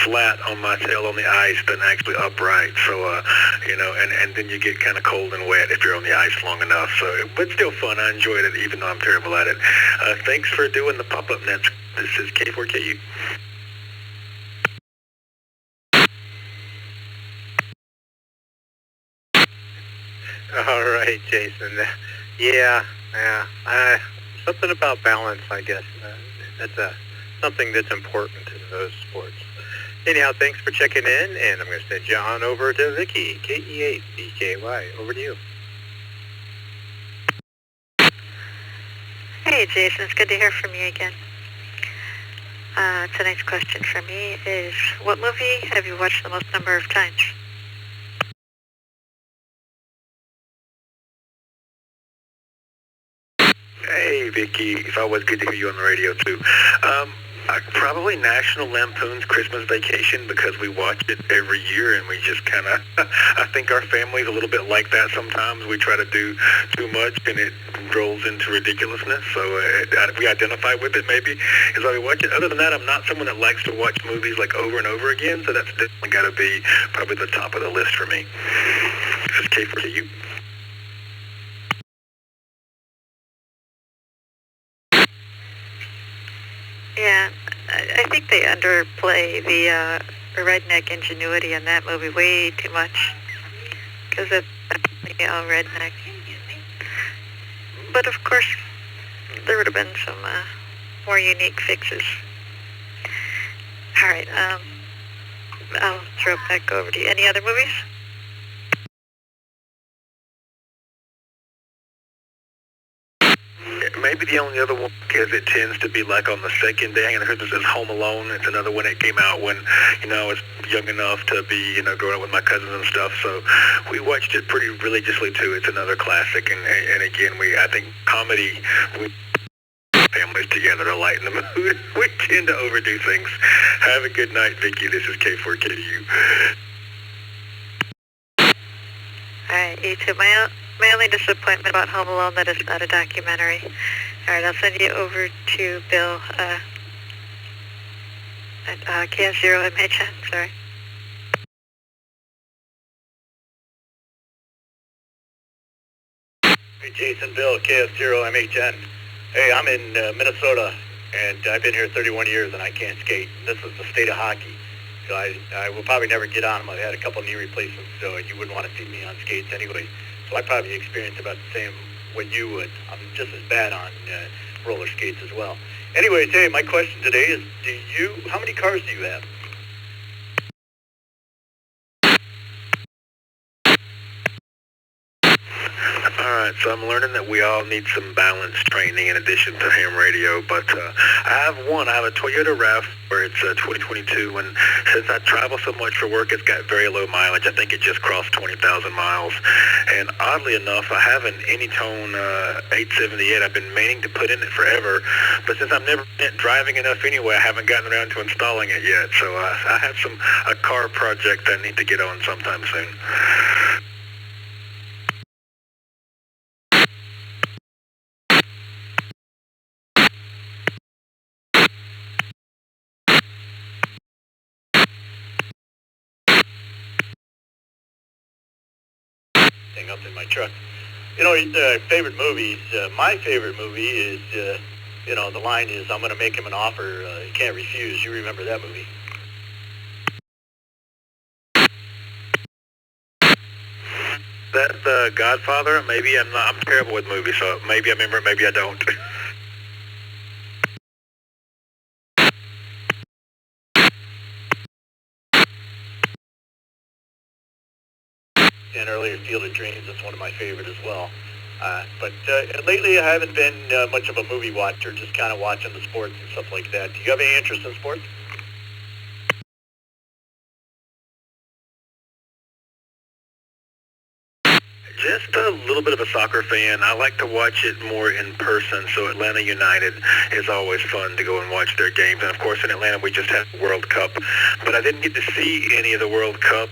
flat on my tail on the ice than actually upright. So, and then you get kind of cold and wet if you're on the ice long enough. So, but still fun. I enjoyed it, even though I'm terrible at it. Thanks for doing the pop-up nets. This is K4KU. All right, Jason. Yeah. Something about balance, I guess. That's something that's important in those sports. Anyhow, thanks for checking in, and I'm going to send you on over to Vicky, KE8BKY. Over to you. Hey, Jason. It's good to hear from you again. Tonight's question for me is, what movie have you watched the most number of times? Hey, Vicky. It's always good to hear you on the radio, too. Probably National Lampoon's Christmas Vacation, because we watch it every year, and we just kind of, I think our family's a little bit like that sometimes. We try to do too much, and it rolls into ridiculousness, so we identify with it, maybe, is why we watch it. Other than that, I'm not someone that likes to watch movies, like, over and over again, so that's definitely got to be probably the top of the list for me. This is K4KU. Yeah, I think they underplay the redneck ingenuity in that movie way too much, because it's definitely all redneck. But of course, there would have been some more unique fixes. All right, I'll throw it back over to you. Any other movies? Maybe the only other one, because it tends to be like on the second day of Christmas, is Home Alone. It's another one that came out when, I was young enough to be, growing up with my cousins and stuff. So we watched it pretty religiously too. It's another classic. And again, I think comedy, families together to lighten the mood. We tend to overdo things. Have a good night, Vicky. This is K4KU. All right, you too. My only disappointment about Home Alone, that it's not a documentary. All right, I'll send you over to Bill at KS0MHN, sorry. Hey, Jason, Bill, KS0MHN. Hey, I'm in Minnesota, and I've been here 31 years, and I can't skate. This is the state of hockey. So I will probably never get on them. I've had a couple knee replacements, so you wouldn't want to see me on skates anyway. So I probably experience about the same what you would. I'm just as bad on roller skates as well. Anyways, hey, my question today is, how many cars do you have? All right, so I'm learning that we all need some balance training in addition to ham radio, but I have a Toyota RAV where it's 2022, and since I travel so much for work, it's got very low mileage. I think it just crossed 20,000 miles, and oddly enough, I have an Anytone 878. I've been meaning to put in it forever, but since I've never been driving enough anyway, I haven't gotten around to installing it yet, so I have a car project I need to get on sometime soon. Up in my truck. Favorite movies. My favorite movie is, the line is, I'm going to make him an offer he can't refuse. You remember that movie? That's The Godfather. Maybe I'm terrible with movies, so maybe I remember it, maybe I don't. And earlier, Field of Dreams is one of my favorite as well. But lately, I haven't been much of a movie watcher, just kind of watching the sports and stuff like that. Do you have any interest in sports? Just a little bit of a soccer fan. I like to watch it more in person, so Atlanta United is always fun to go and watch their games. And, of course, in Atlanta, we just had the World Cup. But I didn't get to see any of the World Cup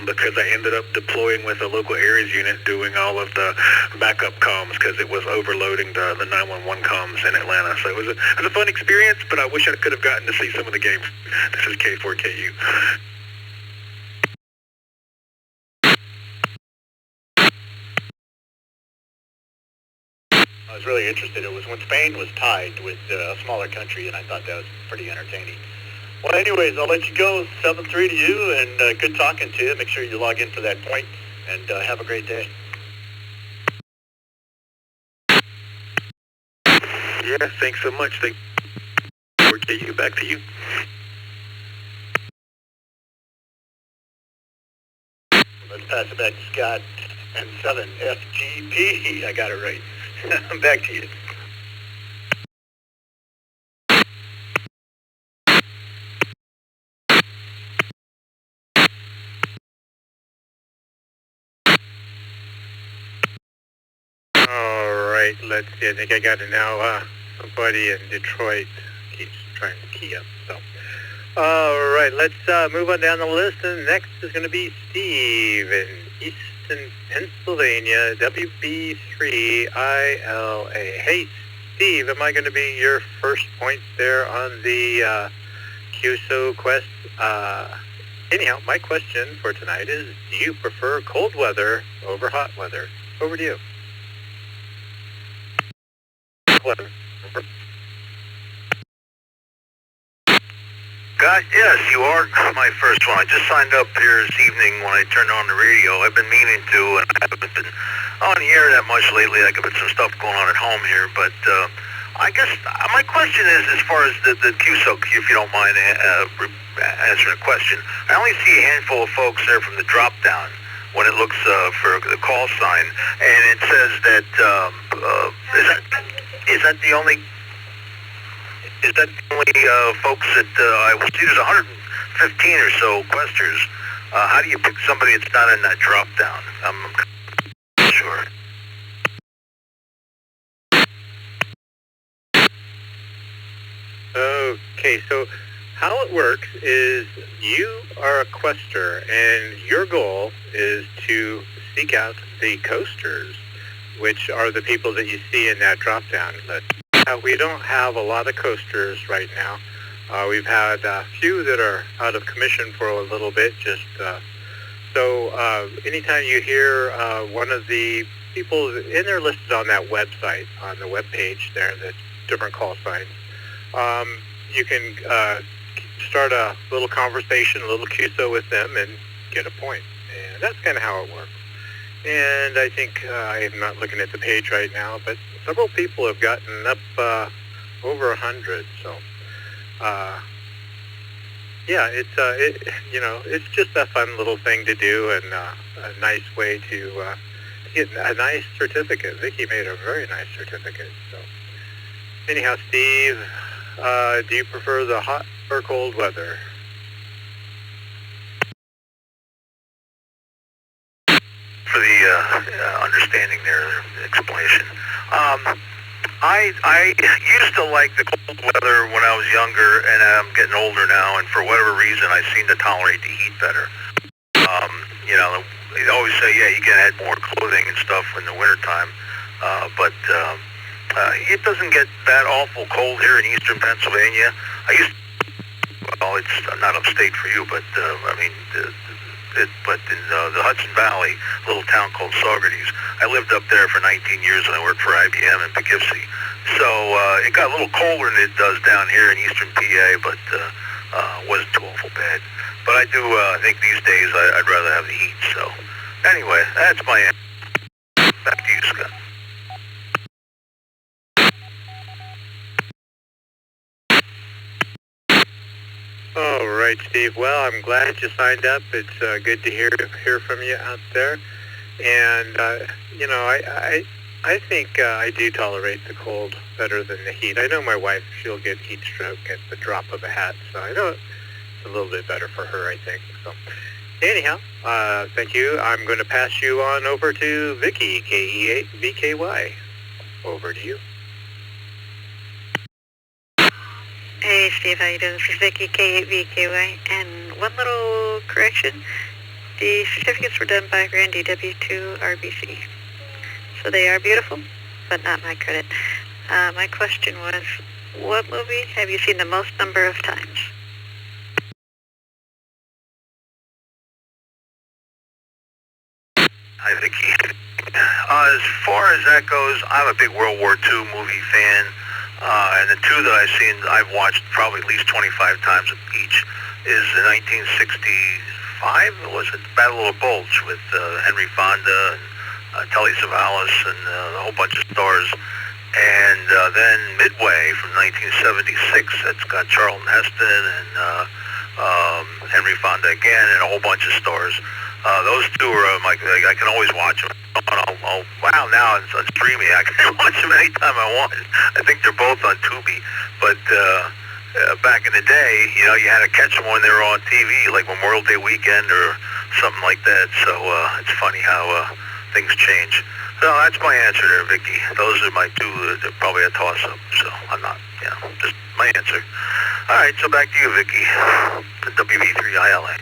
because I ended up deploying with a local areas unit doing all of the backup comms because it was overloading the 911 comms in Atlanta. So it was a fun experience, but I wish I could have gotten to see some of the games. This is K4KU. I was really interested. It was when Spain was tied with a smaller country, and I thought that was pretty entertaining. Well, anyways, I'll let you go. 7-3 to you, and good talking to you. Make sure you log in for that point, and have a great day. Yeah, thanks so much. Thank you. Back to you. Let's pass it back to Scott and 7FGP. I got it right. Back to you. All right, let's see. I think I got it now. Somebody in Detroit keeps trying to key up. So, all right, let's move on down the list. And next is going to be Steve in Easton, Pennsylvania, WB3ILA. Hey, Steve, am I going to be your first point there on the QSO quest? Anyhow, my question for tonight is, do you prefer cold weather over hot weather? Over to you. Weather. Guys, yes, you are my first one. I just signed up here this evening when I turned on the radio. I've been meaning to, and I haven't been on the air that much lately. I've got some stuff going on at home here, but I guess my question is, as far as the QSO, if you don't mind answering a question, I only see a handful of folks there from the drop-down when it looks for the call sign, and it says that, is that the only folks that I will see? There's 115 or so questers. How do you pick somebody that's not in that drop-down? I'm not sure. Okay, so how it works is you are a quester, and your goal is to seek out the coasters, which are the people that you see in that drop-down list. We don't have a lot of coasters right now. We've had a few that are out of commission for a little bit. So anytime you hear one of the people, and they're listed on that website, on the web page there, the different call signs, you can start a little conversation, a little QSO with them, and get a point. And that's kind of how it works. And I think I am not looking at the page right now, but several people have gotten up over 100. So, yeah, it's just a fun little thing to do, and a nice way to get a nice certificate. Vicky made a very nice certificate. So, anyhow, Steve, do you prefer the hot or cold weather? For the understanding their explanation. I used to like the cold weather when I was younger, and I'm getting older now, and for whatever reason, I seem to tolerate the heat better. They always say, yeah, you can add more clothing and stuff in the wintertime, but it doesn't get that awful cold here in eastern Pennsylvania. It's not upstate for you, but but in the Hudson Valley, a little town called Saugerties. I lived up there for 19 years, and I worked for IBM in Poughkeepsie. So it got a little colder than it does down here in eastern PA, but wasn't too awful bad. But I do think these days I'd rather have the heat. So anyway, that's my answer. Back to you, Scott. All right, Steve. Well, I'm glad you signed up. It's good to hear from you out there. And I think I do tolerate the cold better than the heat. I know my wife; she'll get heat stroke at the drop of a hat. So I know it's a little bit better for her, I think. So Okay, anyhow, thank you. I'm going to pass you on over to Vicky, KE8VKY. Over to you. Hey, Steve, how you doing? This is Vicky, K8VKY. And one little correction. The certificates were done by Randy W2 RBC. So they are beautiful, but not my credit. My question was, what movie have you seen the most number of times? Hi, Vicky. As far as that goes, I'm a big World War II movie fan, and the two that I've watched probably at least 25 times each, is the 1965, was it Battle of the Bulge with Henry Fonda and Telly Savalas and a whole bunch of stars, and then Midway from 1976, that's got Charlton Heston and Henry Fonda again and a whole bunch of stars. Those two are I can always watch them. Wow, now it's on streaming. I can watch them anytime I want. I think they're both on Tubi. But back in the day, you know, you had to catch them when they were on TV, like Memorial Day weekend or something like that. So it's funny how things change. So that's my answer there, Vicky. Those are my two. They're probably a toss-up. So I'm not, you know, just my answer. All right, so back to you, Vicky. The WV3ILA.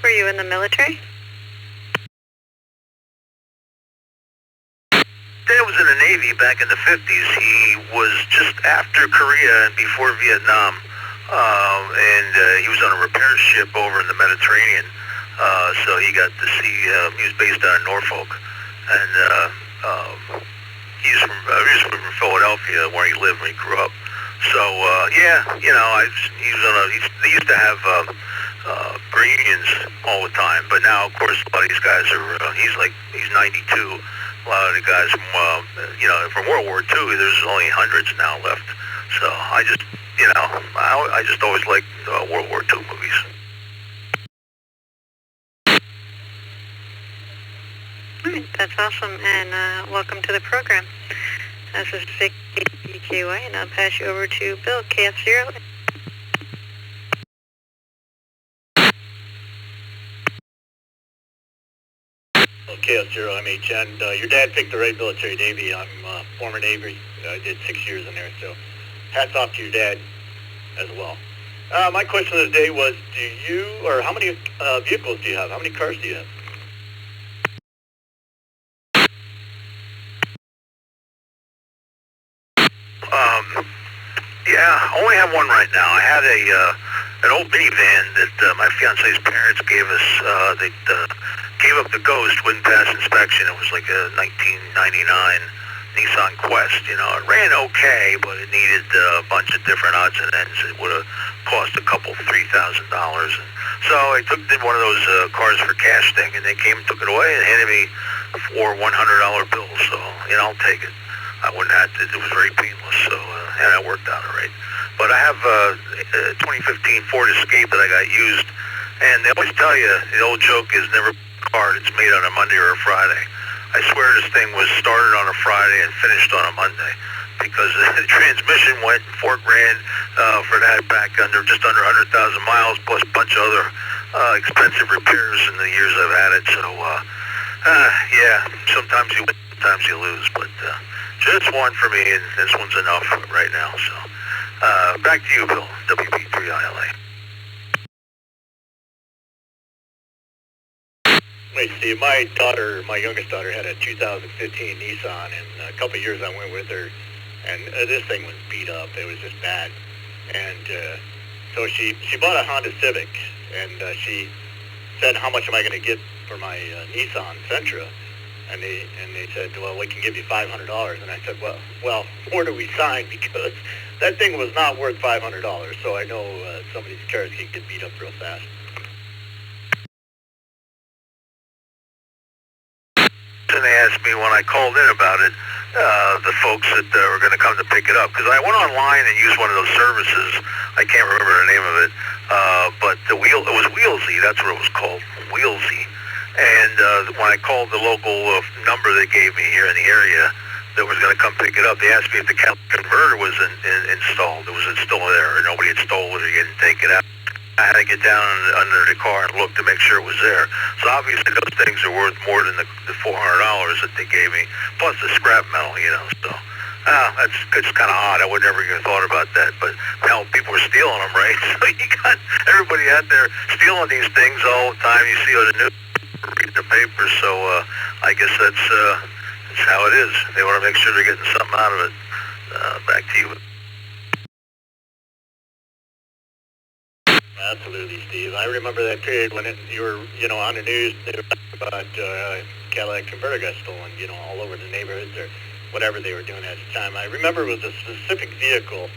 Were you in the military? Dad was in the Navy back in the 50s. He was just after Korea and before Vietnam. And he was on a repair ship over in the Mediterranean. So he got to see, he was based out of Norfolk. And he's from Philadelphia, where he lived when he grew up. So, yeah, you know, they used to have reunions all the time. But now, of course, a lot of these guys are, he's 92. A lot of the guys from, you know, from World War II, there's only hundreds now left. So I just, you know, I just always liked World War II movies. All right, that's awesome, and welcome to the program. This is Vicky BKY, and I'll pass you over to Bill, KF0. KF0MH, and your dad picked the right military Navy. I'm former Navy. I did 6 years in there, so hats off to your dad as well. My question of the day was, how many vehicles do you have? How many cars do you have? Yeah, I only have one right now. I had an old minivan that my fiance's parents gave us. They gave up the Ghost, wouldn't pass inspection. It was like a 1999 Nissan Quest. You know, it ran okay, but it needed a bunch of different odds and ends. It would have cost a couple $3,000. So I did one of those cars for cash thing, and they came and took it away and handed me 4 $100 bills. So, you know, I'll take it. I wouldn't have to. It was very painless, so and that worked out all right. But I have a 2015 Ford Escape that I got used, and they always tell you the old joke is never car. It's made on a Monday or a Friday. I swear this thing was started on a Friday and finished on a Monday because the transmission went $4,000 for that back just under 100,000 miles, plus a bunch of other expensive repairs in the years I've had it. So yeah, sometimes you win, sometimes you lose, but. Just one for me, and this one's enough right now. So, back to you, Bill, WP3ILA. Wait, Steve, my youngest daughter had a 2015 Nissan, and a couple of years I went with her, and this thing was beat up. It was just bad. And so she bought a Honda Civic, and she said, how much am I going to get for my Nissan Sentra? And they said, well, we can give you $500. And I said, well, where do we sign? Because that thing was not worth $500. So I know some of these cars can get beat up real fast. And they asked me when I called in about it, the folks that were going to come to pick it up. Because I went online and used one of those services. I can't remember the name of it. But it was Wheelsy. That's what it was called, Wheelsy. And when I called the local number they gave me here in the area that was going to come pick it up, they asked me if the converter was installed. It was still there, or nobody had stolen it, or you didn't take it out. I had to get down under the car and look to make sure it was there. So obviously those things are worth more than the $400 that they gave me, plus the scrap metal, you know. So it's kind of odd. I would never even thought about that. But hell, people are stealing them, right? So you got everybody out there stealing these things all the time. You see on the news, read the paper. So I guess that's how it is. They want to make sure they're getting something out of it. Back to you. Absolutely, Steve. I remember that period when you were, on the news, they were talking about Cadillac converter got stolen, all over the neighborhoods or whatever they were doing at the time. I remember it was a specific vehicle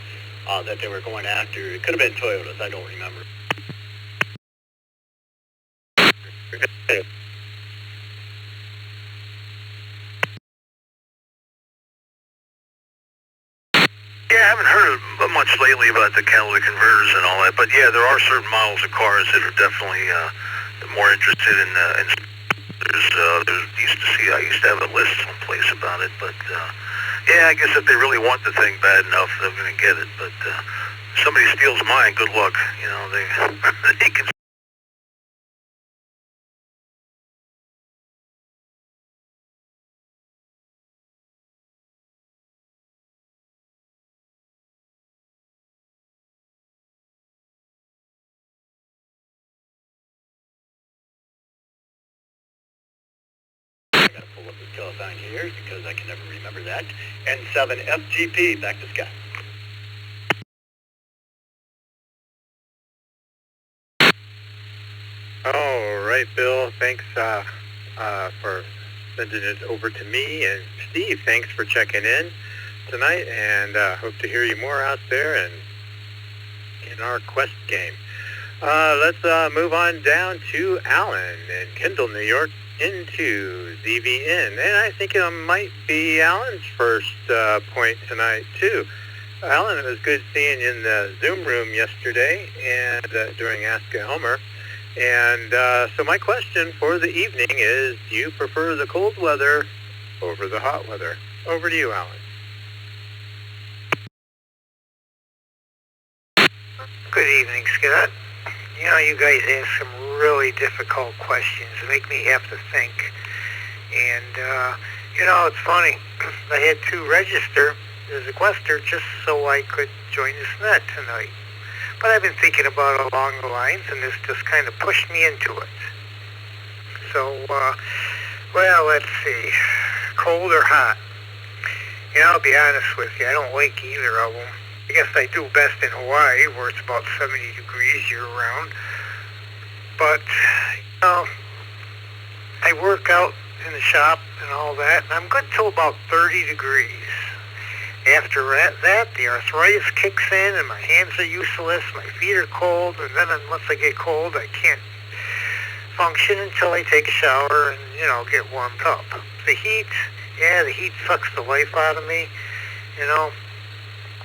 that they were going after. It could have been Toyotas. I don't remember. Yeah, I haven't heard much lately about the catalytic converters and all that, but yeah, there are certain models of cars that are definitely more interested in. I used to have a list someplace about it, but yeah, I guess if they really want the thing bad enough, they're going to get it. But if somebody steals mine, good luck. They can. I got to pull up the telephone here because I can never remember that. N7FGP, back to Scott. All right, Bill. Thanks for sending it over to me. And Steve, thanks for checking in tonight. And hope to hear you more out there and in our quest game. Let's move on down to Alan in Kendall, New York, into ZVN. And I think it might be Alan's first point tonight, too. Alan, it was good seeing you in the Zoom room yesterday and during Ask a Homer. And so my question for the evening is, do you prefer the cold weather over the hot weather? Over to you, Alan. Good evening, Scott. You guys ask some really difficult questions. They make me have to think. And, it's funny. I had to register as a quester just so I could join this net tonight. But I've been thinking about it along the lines, and this just kind of pushed me into it. So, let's see. Cold or hot? I'll be honest with you. I don't like either of them. I guess I do best in Hawaii, where it's about 70 degrees year-round. But, I work out in the shop and all that, and I'm good till about 30 degrees. After that, the arthritis kicks in, and my hands are useless, my feet are cold, and then once I get cold, I can't function until I take a shower and, get warmed up. The heat sucks the life out of me.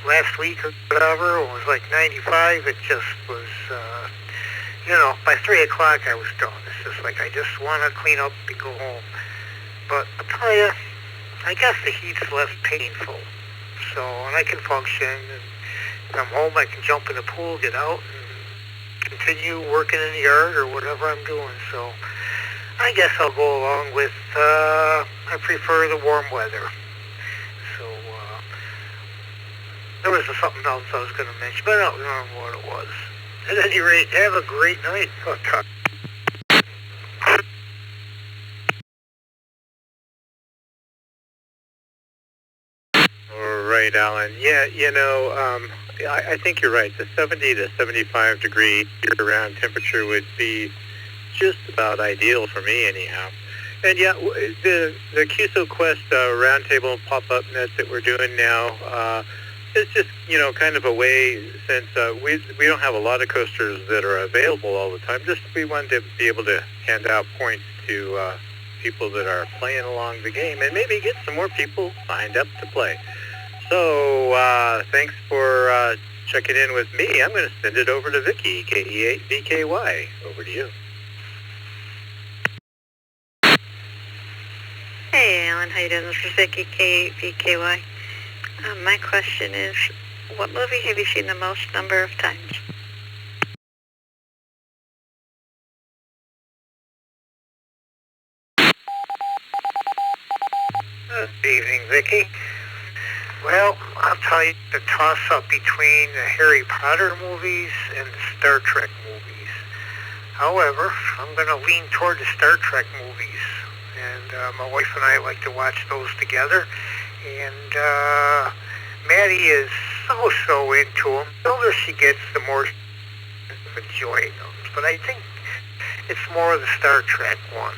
Last week or whatever, it was like 95. It just was, by 3 o'clock I was done. It's just like I just want to clean up and go home. But I'll tell you, I guess the heat's less painful. So, and I can function, and if I'm home, I can jump in the pool, get out, and continue working in the yard or whatever I'm doing. So, I guess I'll go along with, I prefer the warm weather. So, there was something else I was going to mention, but I don't remember what it was. At any rate, have a great night. All right, Alan. Yeah, I think you're right. The 70 to 75 degree year-round temperature would be just about ideal for me anyhow. And yeah, the QSO Quest roundtable pop-up net that we're doing now, it's just, kind of a way, since we don't have a lot of coasters that are available all the time, just we wanted to be able to hand out points to people that are playing along the game and maybe get some more people signed up to play. So thanks for checking in with me. I'm going to send it over to Vicky, KE8VKY. Over to you. Hey, Alan. How you doing? This is Vicky, KE8VKY. My question is, what movie have you seen the most number of times? Good evening, Vicky. Well, I'll tell you the toss-up between the Harry Potter movies and the Star Trek movies. However, I'm going to lean toward the Star Trek movies. And my wife and I like to watch those together. And Maddie is so into them. The older she gets, the more she's enjoying them. But I think it's more of the Star Trek ones.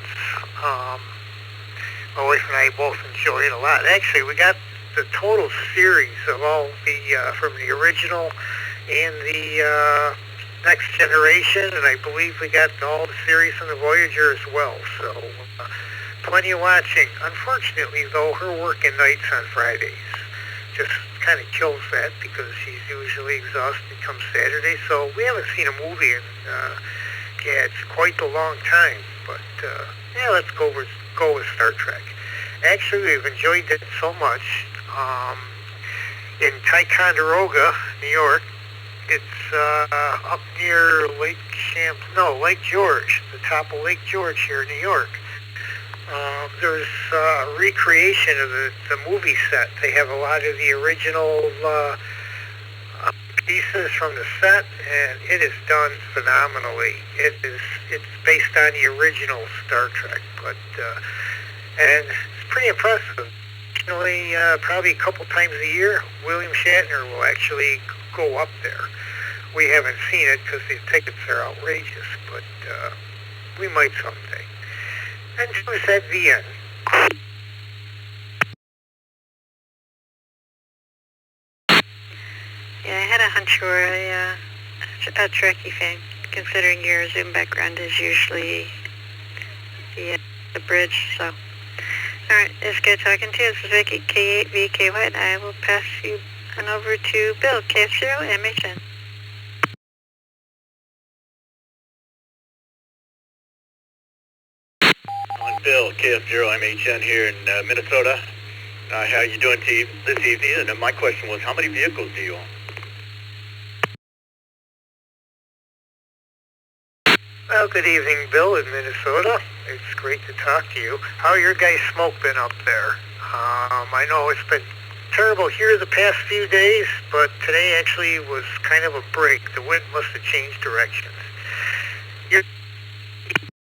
My wife and I both enjoy it a lot. Actually, we got the total series of all the, from the original and the Next Generation, and I believe we got all the series from the Voyager as well. So, plenty of watching. Unfortunately, though, her working nights on Fridays just kind of kills that because she's usually exhausted come Saturday. So we haven't seen a movie in, yeah, it's quite a long time. But, yeah, let's go with Star Trek. Actually, we've enjoyed it so much. In Ticonderoga, New York, it's up near Lake George, the top of Lake George here in New York. There's a recreation of the movie set. They have a lot of the original pieces from the set, and it is done phenomenally. It's based on the original Star Trek, but and it's pretty impressive. Probably a couple times a year, William Shatner will actually go up there. We haven't seen it because the tickets are outrageous, but we might someday. And so is at the end. Yeah, I had a hunch you were a Trekkie fan, considering your Zoom background is usually the bridge, so. Alright, it's good talking to you. This is Vicky, K8VKY, and I will pass you on over to Bill, KF0MHN. I'm Bill, KF0MHN here in Minnesota. How you doing this evening? And my question was, how many vehicles do you own? Well, good evening, Bill, in Minnesota. It's great to talk to you. How your guys' smoke been up there? I know it's been terrible here the past few days, but today actually was kind of a break. The wind must have changed directions. Your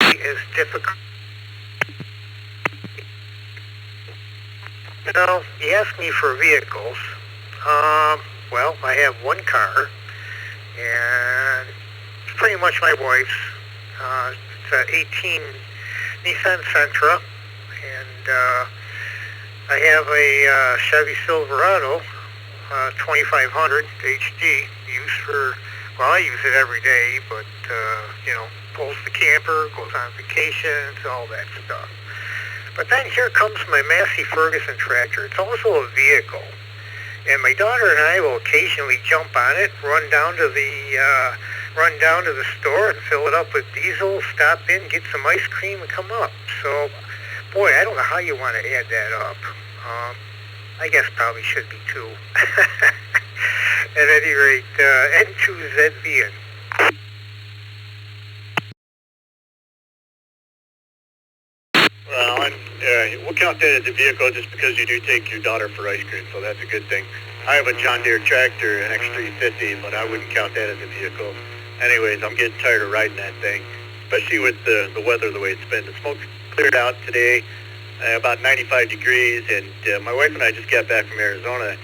is difficult. You asked me for vehicles. Well, I have one car, and it's pretty much my wife's. It's an 18 Nissan Sentra, and I have a Chevy Silverado 2500 HD used for, well, I use it every day, but, pulls the camper, goes on vacations, all that stuff. But then here comes my Massey Ferguson tractor. It's also a vehicle. And my daughter and I will occasionally jump on it, run down to the store and fill it up with diesel, stop in, get some ice cream, and come up. So, boy, I don't know how you want to add that up. I guess probably should be two. At any rate, N2ZVN. Well, we'll count that as a vehicle just because you do take your daughter for ice cream, so that's a good thing. I have a John Deere tractor, an X350, but I wouldn't count that as a vehicle. Anyways, I'm getting tired of riding that thing, especially with the weather the way it's been. The smoke cleared out today, about 95 degrees, and my wife and I just got back from Arizona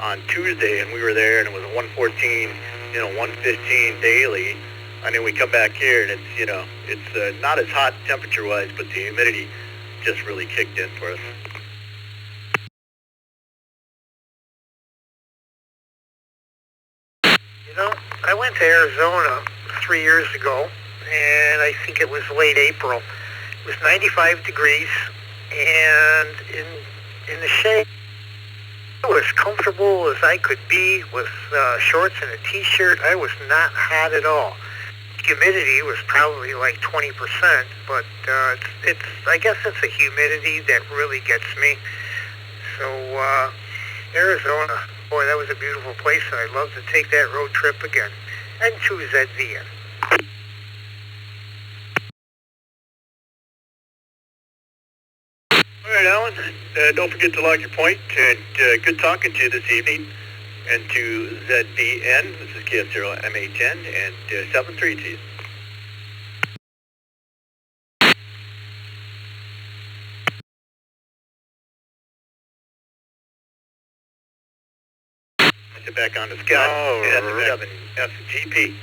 on Tuesday, and we were there, and it was 114, 115 daily. And then we come back here, and it's not as hot temperature-wise, but the humidity just really kicked in for us. I went to Arizona 3 years ago, and I think it was late April. It was 95 degrees, and in the shade, I was comfortable as I could be with shorts and a t-shirt. I was not hot at all. Humidity was probably like 20%, but I guess it's the humidity that really gets me. So Arizona, boy, that was a beautiful place, and I'd love to take that road trip again. N2ZVN. All right, Alan. Don't forget to log your point, and good talking to you this evening. And to ZBN, this is KF0MA10, and 73 to you. Get back on to Scott. Oh, and FGP.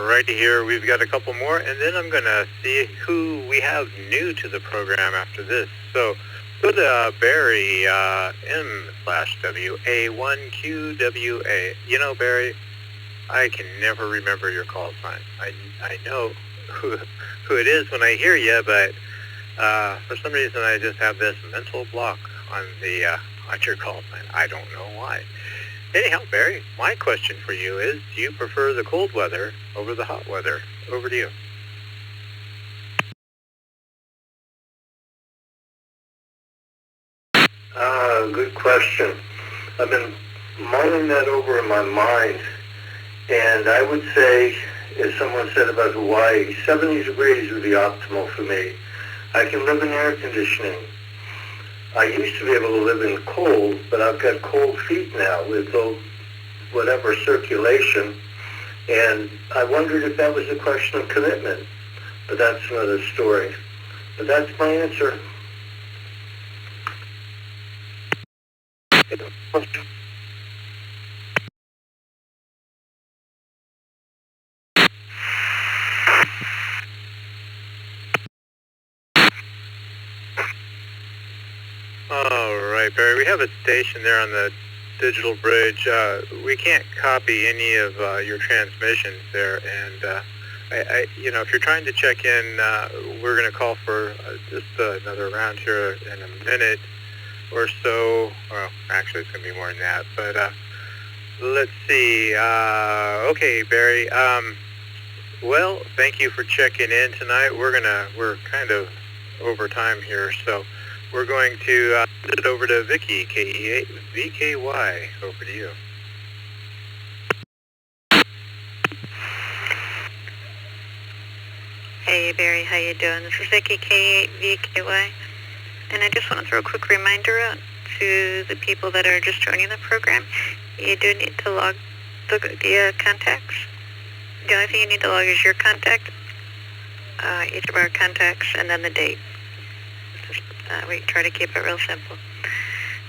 Right here, we've got a couple more, and then I'm going to see who we have new to the program after this. So go to Barry M/WA1QWA. You know, Barry, I can never remember your call sign. I know who it is when I hear you, but for some reason I just have this mental block on your call sign. I don't know why. Anyhow, Barry, my question for you is, do you prefer the cold weather over the hot weather? Over to you. Good question. I've been mulling that over in my mind, and I would say, as someone said about Hawaii, 70 degrees would be optimal for me. I can live in air conditioning. I used to be able to live in cold, but I've got cold feet now with whatever circulation, and I wondered if that was a question of commitment, but that's another story. But that's my answer. All right, Barry, we have a station there on the digital bridge. We can't copy any of your transmissions there, and if you're trying to check in, we're going to call for just another round here in a minute or so. Well, actually, it's going to be more than that, but let's see. Okay, Barry. Well, thank you for checking in tonight. We're kind of over time here, so we're going to send it over to Vicky, KE8VKY. Over to you. Hey Barry, how you doing? This is Vicky, K8VKY, and I just want to throw a quick reminder out to the people that are just joining the program. You do need to log the contacts. The only thing you need to log is your contact, each of our contacts, and then the date. We try to keep it real simple.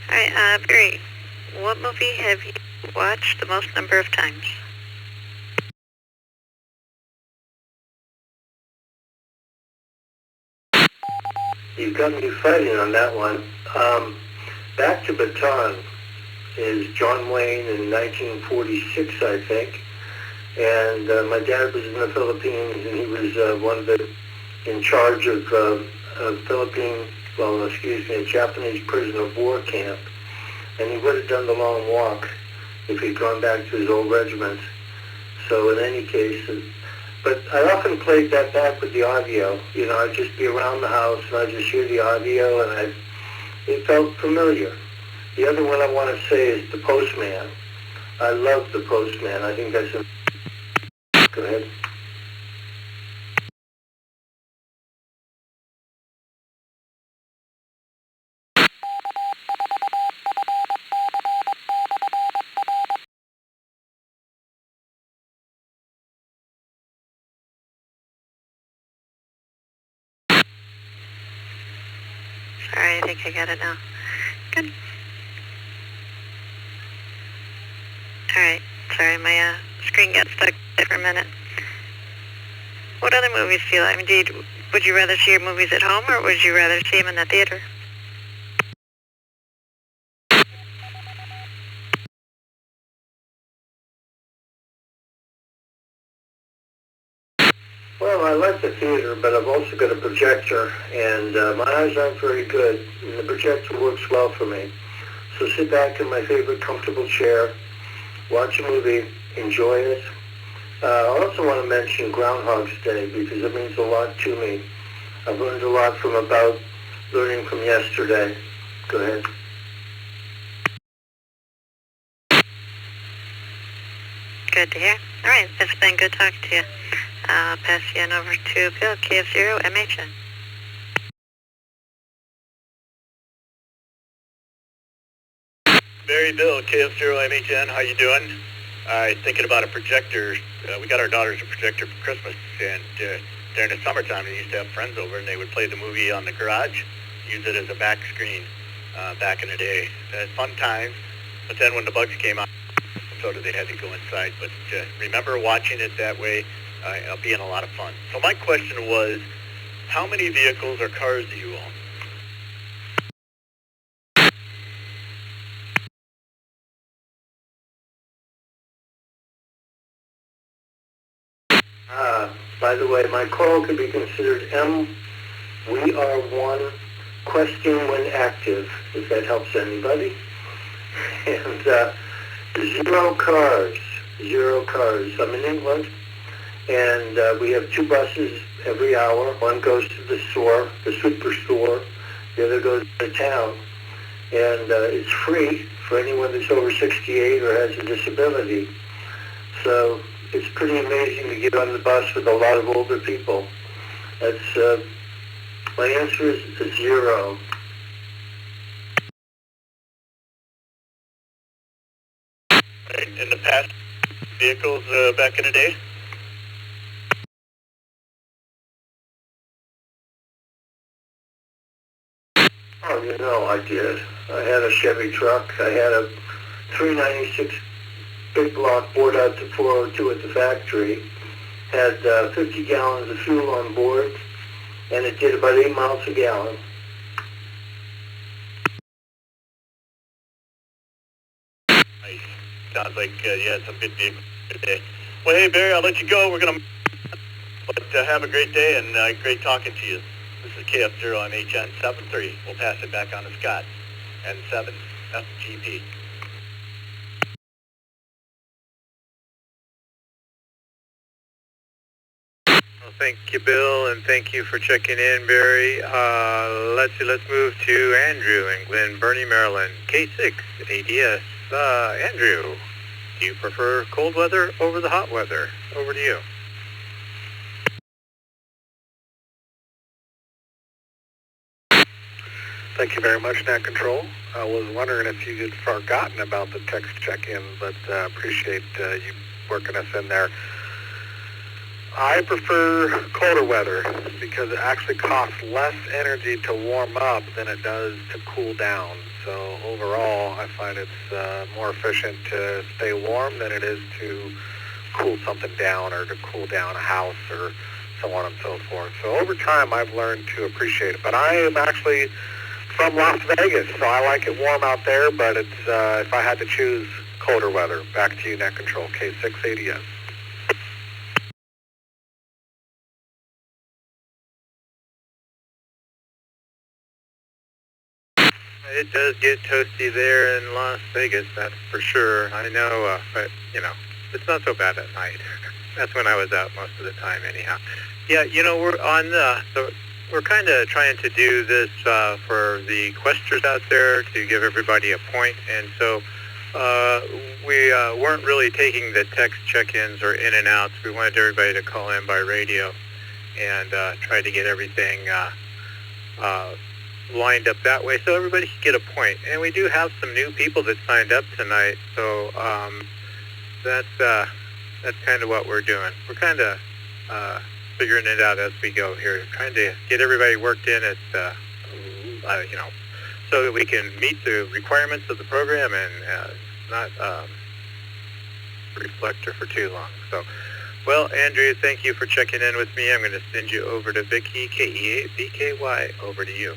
All right, Barry, what movie have you watched the most number of times? You've got me fighting on that one. Back to Baton is John Wayne in 1946, I think. And my dad was in the Philippines, and he was in charge of a Japanese prisoner of war camp. And he would have done the long walk if he'd gone back to his old regiment. So in any case, but I often played that back with the audio. I'd just be around the house and I'd just hear the audio, and it felt familiar. The other one I want to say is The Postman. I love The Postman. I think that's a... Go ahead. Sorry, I think I got it now. Good. All right. Sorry, my screen got stuck there for a minute. What other movies do you like? Would you rather see your movies at home, or would you rather see them in the theater? Well, I like the theater, but I've also got a projector, and my eyes aren't very good, and the projector works well for me. So sit back in my favorite comfortable chair, watch a movie, enjoy it. I also want to mention Groundhog's Day, because it means a lot to me. I've learned a lot from learning from yesterday. Go ahead. good to hear. All right, it's been good talking to you. I'll pass you on over to Bill, KF0 MHN. Barry, Bill, KF0 MHN, how you doing? Thinking about a projector. We got our daughters a projector for Christmas, and during the summertime, they used to have friends over, and they would play the movie on the garage, use it as a back screen back in the day. Fun times, but then when the bugs came out, so they had to go inside. But remember watching it that way being a lot of fun. So my question was, how many vehicles or cars do you own? By the way, my call could be considered MWR1 question when active, if that helps anybody. And zero cars. I'm in England, and we have 2 buses every hour. One goes to the store, the superstore. The other goes to town. And it's free for anyone that's over 68 or has a disability. So it's pretty amazing to get on the bus with a lot of older people. That's my answer is 0. In the past, vehicles back in the day? Oh, I did. I had a Chevy truck. I had a 396 big block bored out to 402 at the factory. Had 50 gallons of fuel on board, and it did about 8 miles a gallon. Nice. Sounds like you had some good vehicles today. Well, hey, Barry, I'll let you go. We're going to have a great day, and great talking to you. This is KF0 on HN 73. We'll pass it back on to Scott, and 7 FGP. Well, thank you, Bill, and thank you for checking in, Barry. Let's move to Andrew in Glen Burnie, Maryland. K6 ADS. Andrew, do you prefer cold weather over the hot weather? Over to you. Thank you very much, Net Control. I was wondering if you had forgotten about the text check-in, but appreciate you working us in there. I prefer colder weather because it actually costs less energy to warm up than it does to cool down. So overall, I find it's more efficient to stay warm than it is to cool something down or to cool down a house or so on and so forth. So over time, I've learned to appreciate it. But I am actually from Las Vegas, so I like it warm out there, but it's if I had to choose colder weather. Back to you, Net Control, K6ADS. It does get toasty there in Las Vegas, that's for sure. I know, but, it's not so bad at night. That's when I was out most of the time anyhow. Yeah, we're on so we're kind of trying to do this for the questers out there to give everybody a point, and so we weren't really taking the text check-ins or in and outs. We wanted everybody to call in by radio and try to get everything lined up that way so everybody can get a point. And we do have some new people that signed up tonight, so that's kind of what we're doing. We're kind of figuring it out as we go here, trying to get everybody worked in at, so that we can meet the requirements of the program and not Reflector for too long. So, well, Andrew, thank you for checking in with me. I'm going to send you over to Vicky, KE8BKY. Over to you.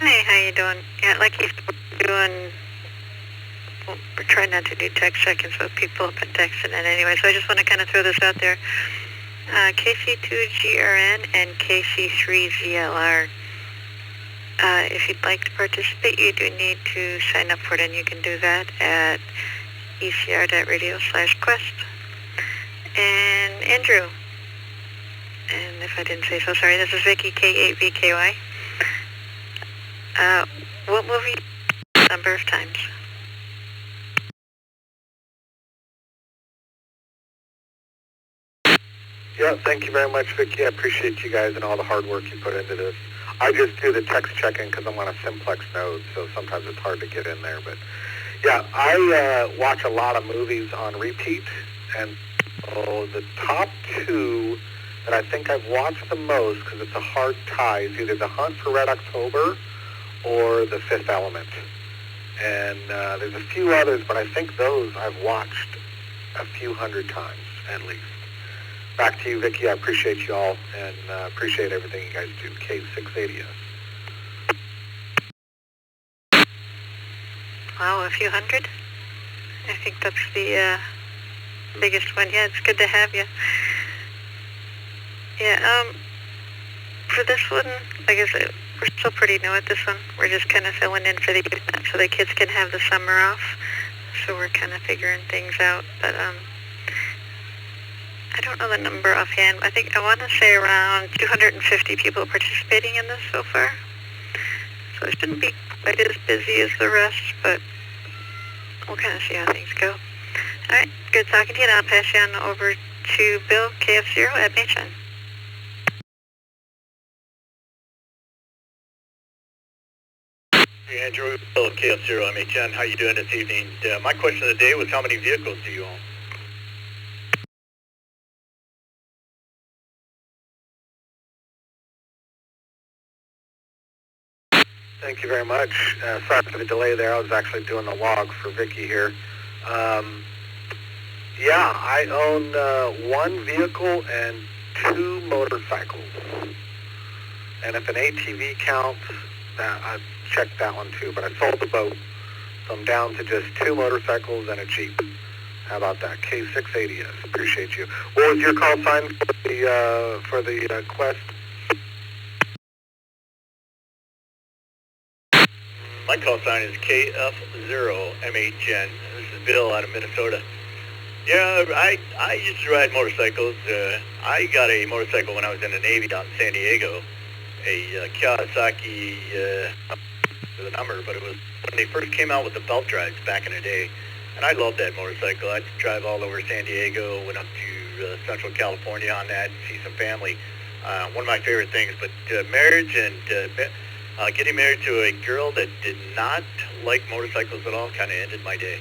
Hey, how you doing? Yeah, like he's doing, we're trying not to do text check-ins, but people have been texting in anyway, so I just want to kind of throw this out there. KC2GRN and KC3ZLR. If you'd like to participate, you do need to sign up for it, and you can do that at ecr.radio/quest. And Andrew, and if I didn't say so, sorry, this is Vicky, K8VKY. What movie? Number of times. Yeah, thank you very much, Vicki. I appreciate you guys and all the hard work you put into this. I just do the text check-in because I'm on a simplex node, so sometimes it's hard to get in there. But yeah, I watch a lot of movies on repeat, and the top two that I think I've watched the most, because it's a hard tie, is either The Hunt for Red October or The Fifth Element. And there's a few others, but I think those I've watched a few hundred times at least. Back to you, Vicki. I appreciate you all, and appreciate everything you guys do. K680S. Wow, a few hundred? I think that's the biggest one. Yeah, it's good to have you. Yeah, for this one, like I said, we're still pretty new at this one. We're just kind of filling in for the youth so the kids can have the summer off. So we're kind of figuring things out. But I don't know the number offhand. I want to say around 250 people participating in this so far. So it shouldn't be quite as busy as the rest, but we'll kind of see how things go. All right, good talking to you, and I'll pass you on over to Bill, KF0 at MHN. Hey, Andrew, Bill, KF0 MHN. How you doing this evening? My question of the day was, how many vehicles do you own? Thank you very much. Sorry for the delay there. I was actually doing the log for Vicki here. Yeah, I own one vehicle and two motorcycles. And if an ATV counts, I checked that one too, but I sold the boat. So I'm down to just two motorcycles and a Jeep. How about that? K680S. Appreciate you. What was your call sign for the Quest? My call sign is KF0MHN. This is Bill out of Minnesota. Yeah, I used to ride motorcycles. I got a motorcycle when I was in the Navy out in San Diego. A Kawasaki, the number, but it was when they first came out with the belt drives back in the day. And I loved that motorcycle. I'd drive all over San Diego, went up to Central California on that, see some family. One of my favorite things, but marriage and getting married to a girl that did not like motorcycles at all kind of ended my day.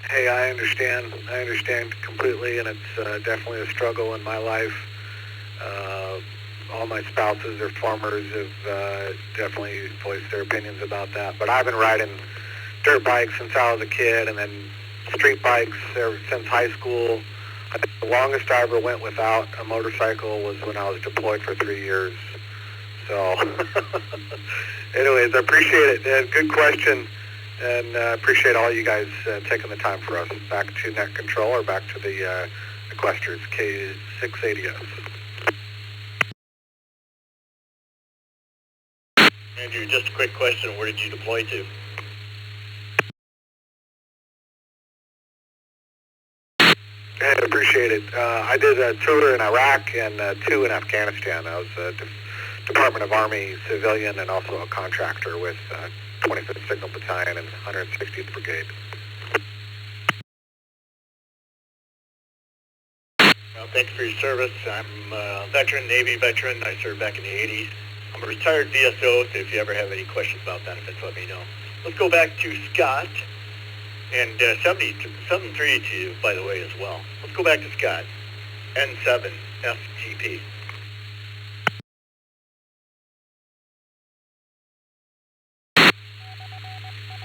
Hey, I understand. I understand completely, and it's definitely a struggle in my life. All my spouses are farmers have definitely voiced their opinions about that. But I've been riding dirt bikes since I was a kid, and then street bikes ever since high school. I think the longest I ever went without a motorcycle was when I was deployed for 3 years. So, anyways, I appreciate it. Good question, and appreciate all you guys taking the time for us. Back to net control, or back to the Equesters, K680S. Andrew, just a quick question. Where did you deploy to? I appreciate it. I did a tour in Iraq and 2 in Afghanistan. I was a Department of Army civilian and also a contractor with 25th Signal Battalion and 160th Brigade. Well, thanks for your service. I'm a veteran, Navy veteran. I served back in the 80s. I'm a retired VSO, so if you ever have any questions about benefits, let me know. Let's go back to Scott. And 73 to you, by the way, as well. Let's go back to Scott. N7FGP.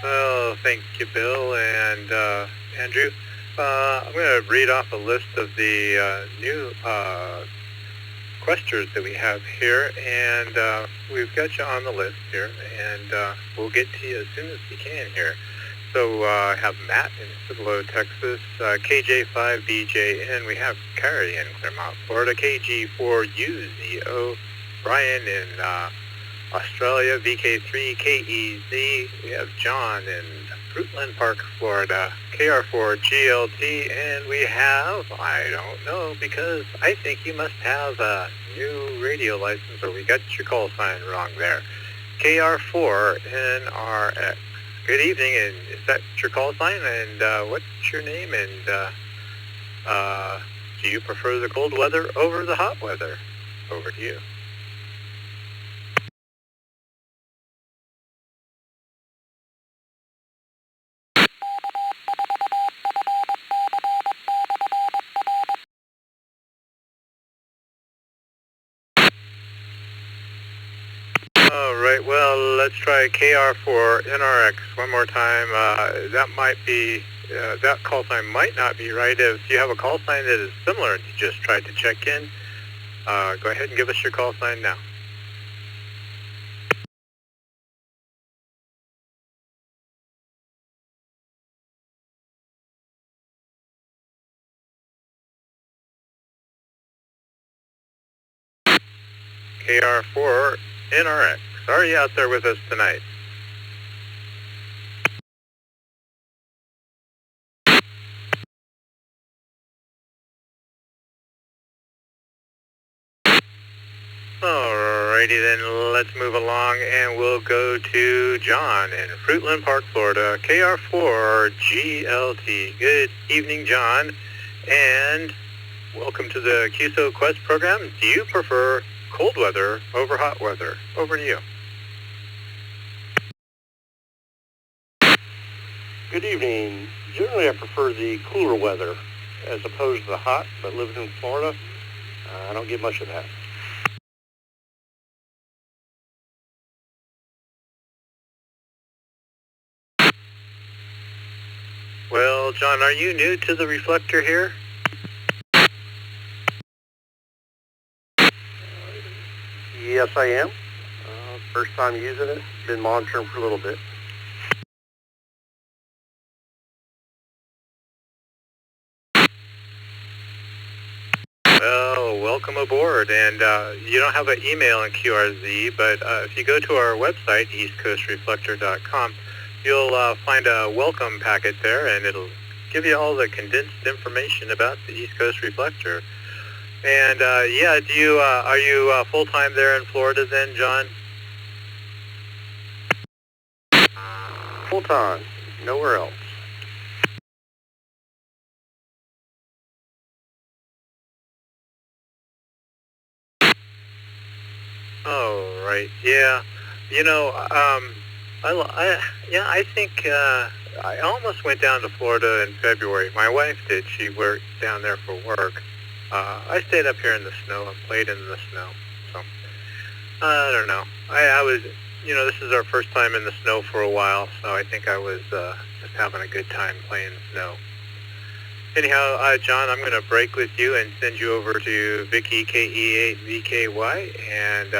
Oh, thank you, Bill and Andrew. I'm going to read off a list of the new questers that we have here, and we've got you on the list here, and we'll get to you as soon as we can here. So I have Matt in Cibolo, Texas, KJ5BJN. We have Carrie in Claremont, Florida, KG4UZO, Brian in Australia, VK3KEZ. We have John in Fruitland Park, Florida, KR4GLT, and we have, I don't know, because I think you must have a new radio license, or we got your call sign wrong there, KR4NRX. Good evening, and is that your call sign? And what's your name? And do you prefer the cold weather over the hot weather? Over to you. All right, well, let's try KR4 NRX one more time. That call sign might not be right. If you have a call sign that is similar and you just tried to check in, go ahead and give us your call sign now. KR4 NRX. Are you out there with us tonight? Alrighty then, let's move along and we'll go to John in Fruitland Park, Florida, KR4GLT. Good evening, John, and welcome to the QSO Quest program. Do you prefer cold weather over hot weather? Over to you. Good evening. Generally, I prefer the cooler weather as opposed to the hot, but living in Florida, I don't get much of that. Well, John, are you new to the Reflector here? Yes, I am. First time using it. Been monitoring for a little bit. Well, welcome aboard. And you don't have an email in QRZ, but if you go to our website, eastcoastreflector.com, you'll find a welcome packet there, and it'll give you all the condensed information about the East Coast Reflector. And yeah, are you full-time there in Florida then, John? Full-time. Nowhere else. Oh, right. Yeah. You know, I think I almost went down to Florida in February. My wife did. She worked down there for work. I stayed up here in the snow and played in the snow. So, I don't know. I was, this is our first time in the snow for a while, so I think I was just having a good time playing in the snow. Anyhow, John, I'm going to break with you and send you over to Vicky KE8VKY, and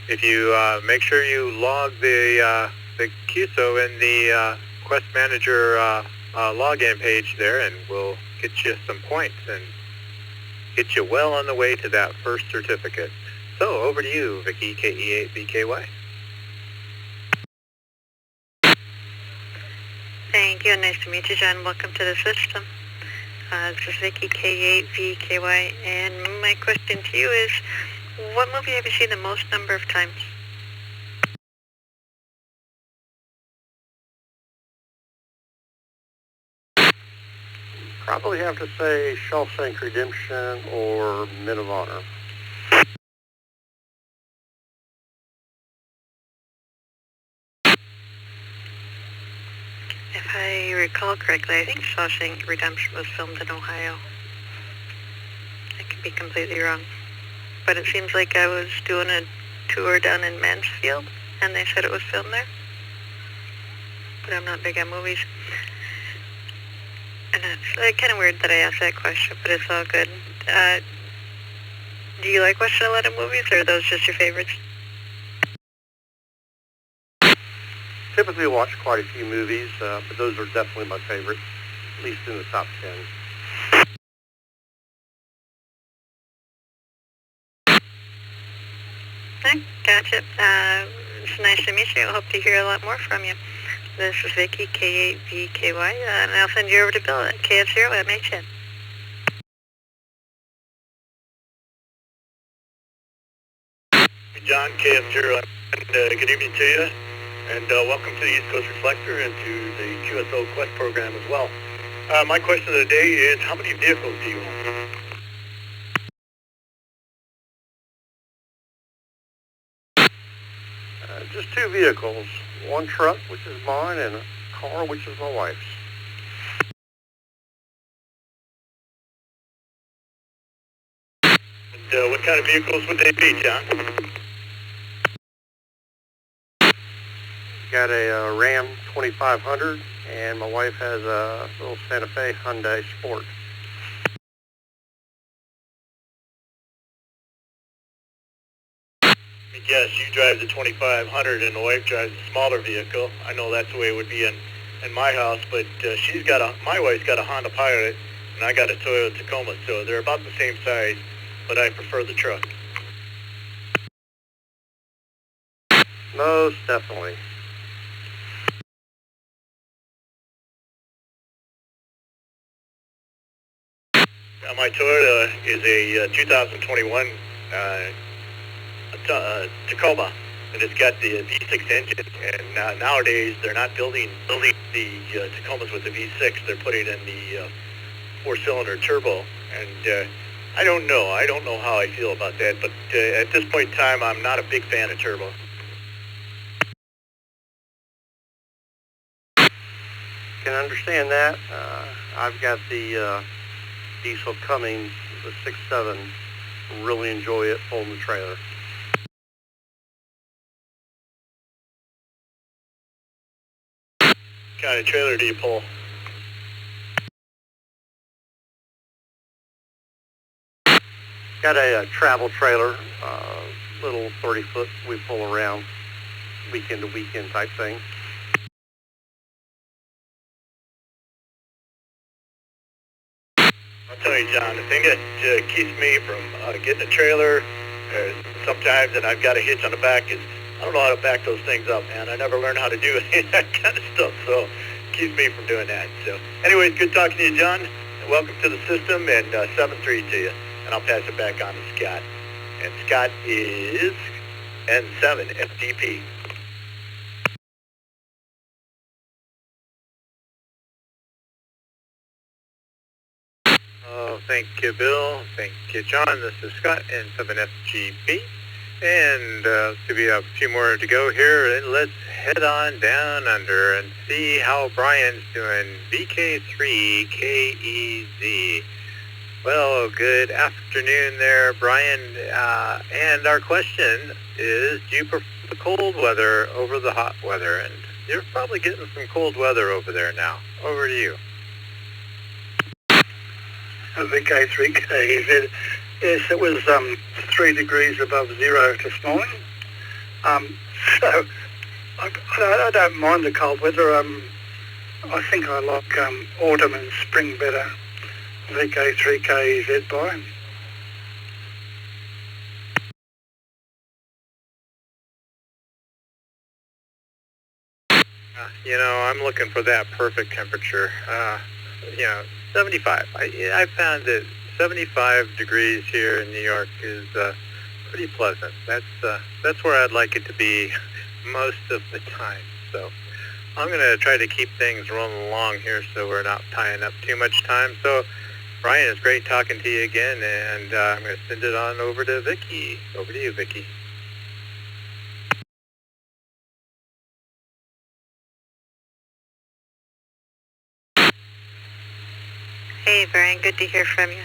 if you make sure you log the QSO in the Quest Manager login page there, and we'll get you some points and get you well on the way to that first certificate. So over to you, Vicky KE8VKY. Thank you. Nice to meet you, John. Welcome to the system. This is Vicky K8VKY, and my question to you is, what movie have you seen the most number of times? Probably have to say Shawshank Redemption or Men of Honor. If I recall correctly, I think Shawshank Redemption was filmed in Ohio. I could be completely wrong. But it seems like I was doing a tour down in Mansfield, and they said it was filmed there. But I'm not big on movies. And it's kind of weird that I asked that question, but it's all good. Do you like watching a lot of movies, or are those just your favorites? Typically watch quite a few movies, but those are definitely my favorites, at least in the top 10. Gotcha. It's nice to meet you. I hope to hear a lot more from you. This is Vicky, K8VKY, and I'll send you over to Bill at KF0 at MHN. John, KF0, good evening to you. And welcome to the East Coast Reflector and to the QSO Quest program as well. My question of the day is, how many vehicles do you own? Just two vehicles, one truck, which is mine, and a car, which is my wife's. And what kind of vehicles would they be, John? Got a Ram 2500, and my wife has a little Santa Fe Hyundai Sport. Yes, you drive the 2500 and the wife drives a smaller vehicle. I know that's the way it would be in my house, but my wife's got a Honda Pilot and I got a Toyota Tacoma, so they're about the same size, but I prefer the truck. Most definitely. My Toyota is a 2021 Tacoma, and it's got the V6 engine. And nowadays they're not building the Tacomas with the V6. They're putting in the four-cylinder turbo. And I don't know how I feel about that. But at this point in time, I'm not a big fan of turbo. Can understand that. I've got the diesel Cummins, the 6.7. Really enjoy it pulling the trailer. What kind of trailer do you pull? Got a travel trailer, little 30-foot we pull around weekend to weekend type thing. I'll tell you, John, the thing that keeps me from getting a trailer sometimes, and I've got a hitch on the back, is I don't know how to back those things up, man. I never learned how to do any of that kind of stuff, so it keeps me from doing that. So anyways, good talking to you, John. Welcome to the system, and 7-3 to you. And I'll pass it back on to Scott. And Scott is N7 FDP. Thank you, Bill. Thank you, John. This is Scott, N7FGB. And to be a few more to go here, and let's head on down under and see how Brian's doing. VK3KEZ. Well, good afternoon there, Brian. And our question is, do you prefer the cold weather over the hot weather? And you're probably getting some cold weather over there now. Over to you. VK3K, yes, it was 3 degrees above zero this morning. So I don't mind the cold weather. I think I like autumn and spring better. VK3KZ by. You know, I'm looking for that perfect temperature. 75. I found that 75 degrees here in New York is pretty pleasant. That's where I'd like it to be most of the time. So I'm going to try to keep things rolling along here so we're not tying up too much time. So Brian, it's great talking to you again, and I'm going to send it on over to Vicki. Over to you, Vicki. Hey, Brian, good to hear from you.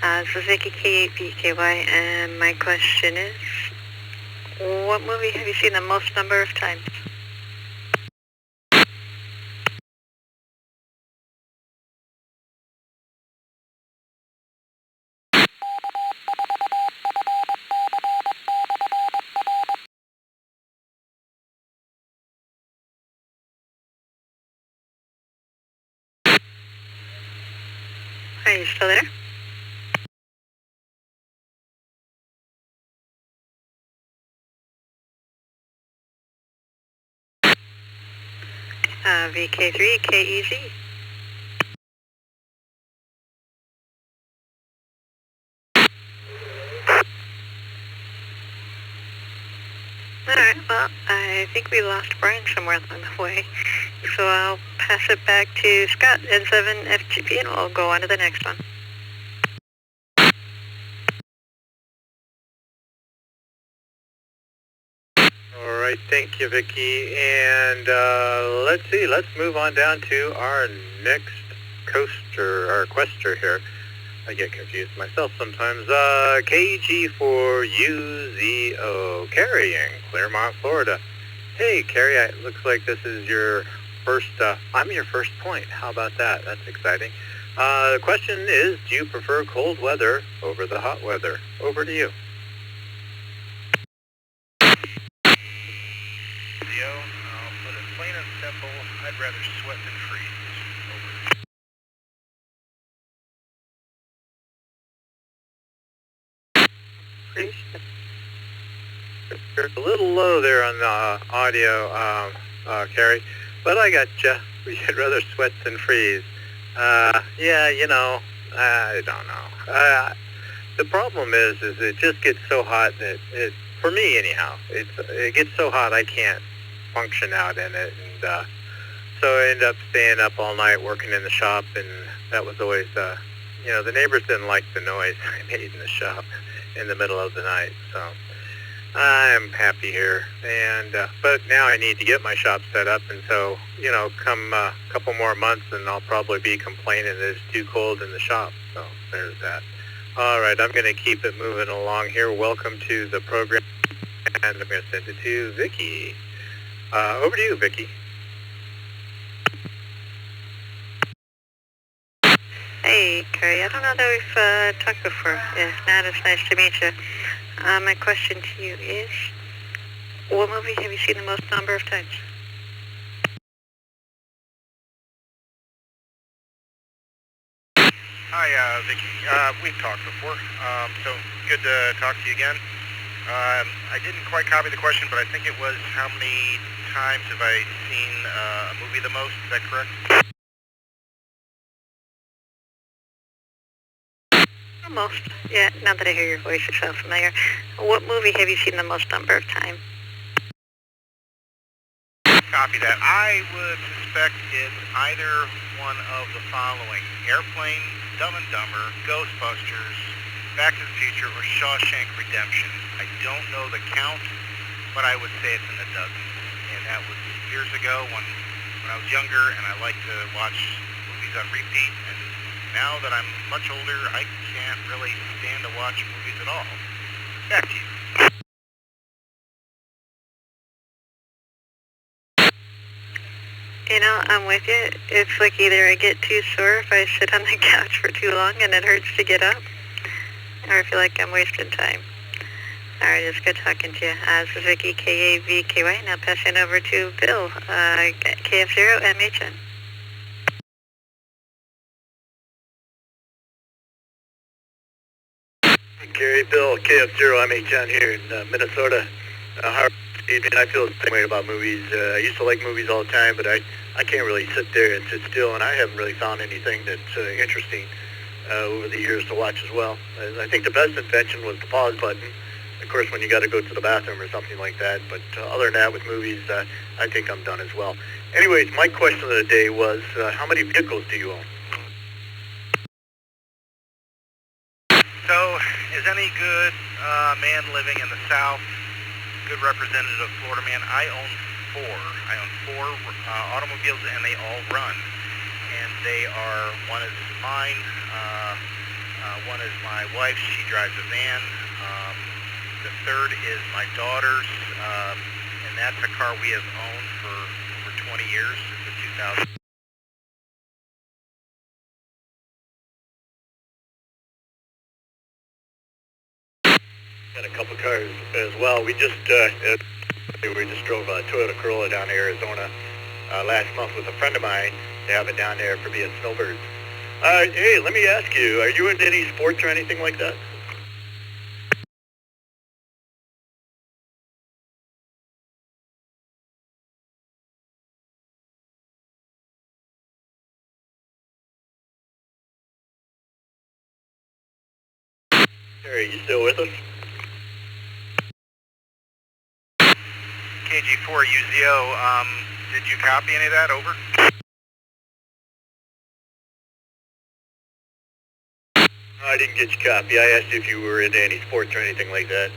This is Vicky K8BKY, and my question is, what movie have you seen the most number of times? Are you still there? VK3KEZ. All right, well, I think we lost Brian somewhere along the way, so I'll pass it back to Scott, N7FGP, and we'll go on to the next one. All right, thank you, Vicki. And let's see, let's move on down to our next coaster, our quester here. I get confused myself sometimes. KG for UZO, Carrie in Claremont, Florida. Hey, Carrie, it looks like this is your first, I'm your first point. How about that? That's exciting. The question is, do you prefer cold weather over the hot weather? Over to you. I'll put it plain and simple. I'd rather sweat than freeze. You're a little low there on the audio, Carrie, but I got you. You'd rather sweat than freeze. Yeah, you know, I don't know. The problem is it just gets so hot that for me anyhow, it gets so hot I can't function out in it, and so I end up staying up all night working in the shop, and that was always, you know, the neighbors didn't like the noise I made in the shop in the middle of the night, so I'm happy here, and but now I need to get my shop set up, and so, you know, come a couple more months and I'll probably be complaining that it's too cold in the shop, so there's that. All right, I'm going to keep it moving along here. Welcome to the program, and I'm going to send it to Vicki. Over to you, Vicki. Hey, Carrie, I don't know that we've talked before. Yeah, Matt, it's nice to meet you. My question to you is, what movie have you seen the most number of times? Hi, Vicki. We've talked before, so good to talk to you again. I didn't quite copy the question, but I think it was how many times have I seen a movie the most? Is that correct? Almost. Yeah, now that I hear your voice, it sounds familiar. What movie have you seen the most number of times? Copy that. I would suspect it's either one of the following: Airplane, Dumb and Dumber, Ghostbusters, Back to the Future, or Shawshank Redemption. I don't know the count, but I would say it's in the dozens. And that was years ago when I was younger and I liked to watch movies on repeat. And now that I'm much older, I can't really stand to watch movies at all. Back to you. You know, I'm with you. It's like either I get too sore if I sit on the couch for too long and it hurts to get up, or I feel like I'm wasting time. All right, it's good talking to you. This is Vicki, KAVKY. Now passing over to Bill, KF0MHN. Gary, Bill, KF0MHN here in Minnesota. Evening. I feel the same way about movies. I used to like movies all the time, but I can't really sit there and sit still, and I haven't really found anything that's interesting over the years to watch as well. I think the best invention was the pause button, of course, when you got to go to the bathroom or something like that. But other than that, with movies, I think I'm done as well. Anyways, my question of the day was, how many vehicles do you own? So, as any good man living in the South, good representative of Florida man, I own four automobiles, and they all run. And they are, one is mine, one is my wife's, she drives a van. The third is my daughter's, and that's a car we have owned for over 20 years, since the 2000. Got a couple cars as well. We just drove a Toyota Corolla down to Arizona last month with a friend of mine to have it down there for being snowbirds. Hey, let me ask you, are you into any sports or anything like that? Are you still with us? KG4UZO, did you copy any of that? Over. I didn't get your copy. I asked you if you were into any sports or anything like that.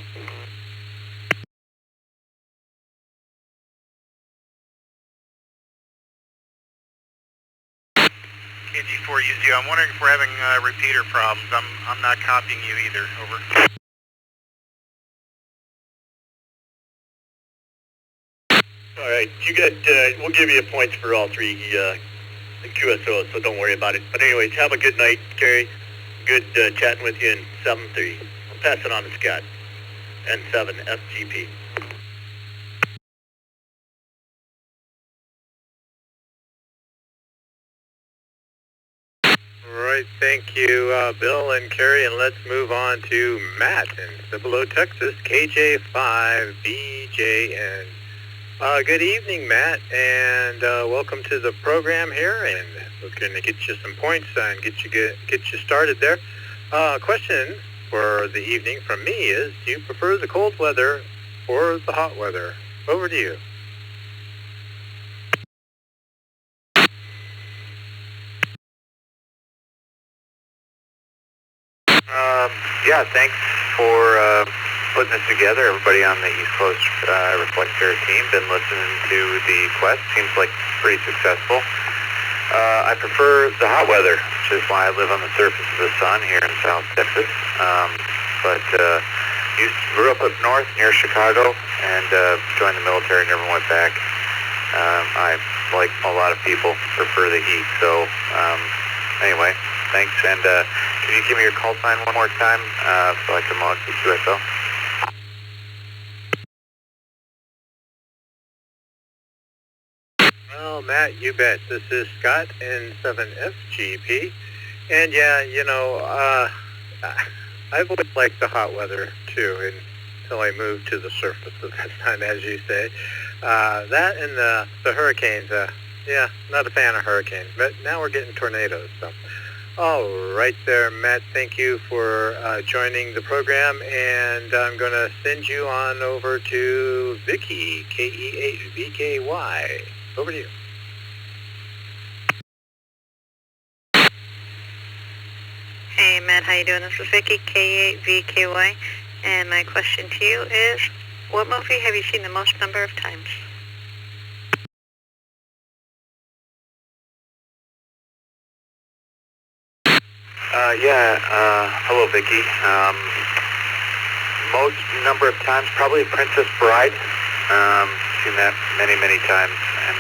KG4UZO, I'm wondering if we're having repeater problems. I'm not copying you either. Over. All right, you got. We'll give you points for all three QSOs, so don't worry about it. But anyways, have a good night, Kerry. Good chatting with you in 7-3. I'll pass it on to Scott. N7 FGP. All right, thank you, Bill and Kerry, and let's move on to Matt in Cibolo, Texas, KJ5BJN. Good evening, Matt, and welcome to the program here, and we're going to get you some points and get you started there. Question for the evening from me is, do you prefer the cold weather or the hot weather? Over to you. Yeah, thanks for putting this together. Everybody on the East Coast Reflector team been listening to the quest. Seems like pretty successful. I prefer the hot weather, which is why I live on the surface of the sun here in South Texas. But grew up north near Chicago and joined the military, never went back. I, like a lot of people, prefer the heat. So anyway, thanks. And can you give me your call sign one more time so I can log the QSO? Well, Matt, you bet. This is Scott, N7FGP. And yeah, you know, I've always liked the hot weather too, until I moved to the surface of that sun, as you say. That and the hurricanes, yeah, not a fan of hurricanes, but now we're getting tornadoes. So, all right there, Matt, thank you for joining the program, and I'm going to send you on over to Vicky, K-E-8-V-K-Y. Over to you. Hey, Matt, how you doing? This is Vicky, K8VKY, and my question to you is, what movie have you seen the most number of times? Hello, Vicky. Most number of times, probably Princess Bride. Seen that many, many times, and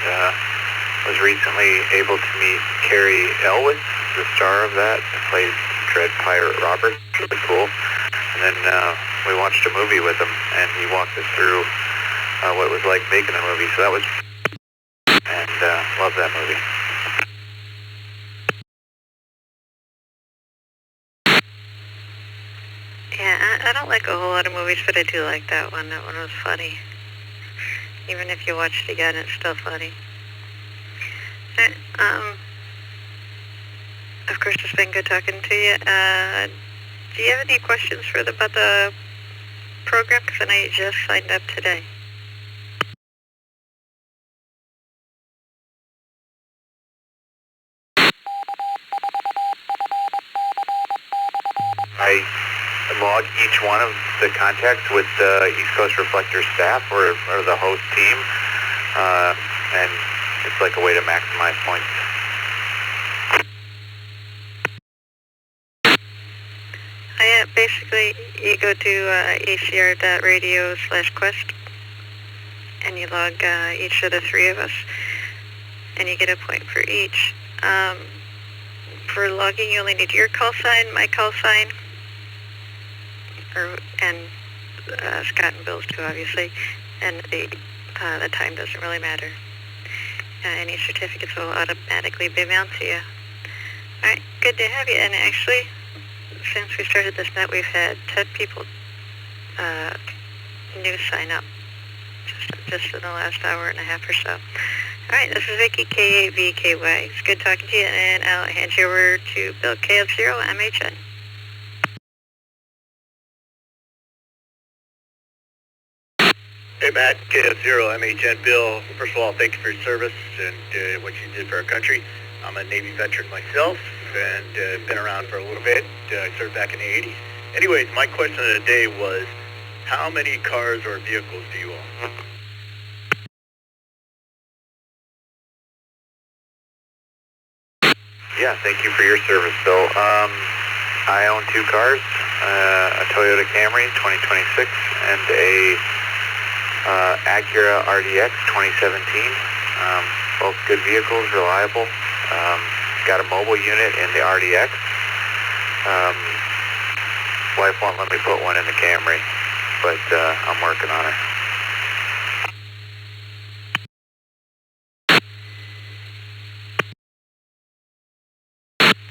was recently able to meet Carrie Elwes, the star of that, plays Dread Pirate Robert. Really cool. And then we watched a movie with him, and he walked us through what it was like making a movie. So that was, and love that movie. Yeah, I don't like a whole lot of movies, but I do like that one. That one was funny. Even if you watch it again, it's still funny. Of course, it's been good talking to you. Do you have any questions about the program? Because I know you just signed up today. I log each one of the contacts with the East Coast Reflector staff or the host team, and it's like a way to maximize points. Basically, you go to acr.radio/quest, and you log each of the three of us, and you get a point for each. For logging, you only need your call sign, my call sign, and Scott and Bill's too, obviously, and the time doesn't really matter. Any certificates will automatically be mailed to you. All right, good to have you. And actually, since we started this net, we've had 10 people new sign up just in the last hour and a half or so. All right, this is Vicky, K8VKY. It's good talking to you, and I'll hand you over to Bill, KF0MHN. Hey, Matt, KF0, MHN Bill. First of all, thank you for your service and what you did for our country. I'm a Navy veteran myself and been around for a little bit. I served back in the 80s. Anyways, my question of the day was, how many cars or vehicles do you own? Yeah, thank you for your service, Bill. I own 2 cars, a Toyota Camry 2026 and a Acura RDX 2017. Both good vehicles, reliable. Got a mobile unit in the RDX. Wife won't let me put one in the Camry, but I'm working on it.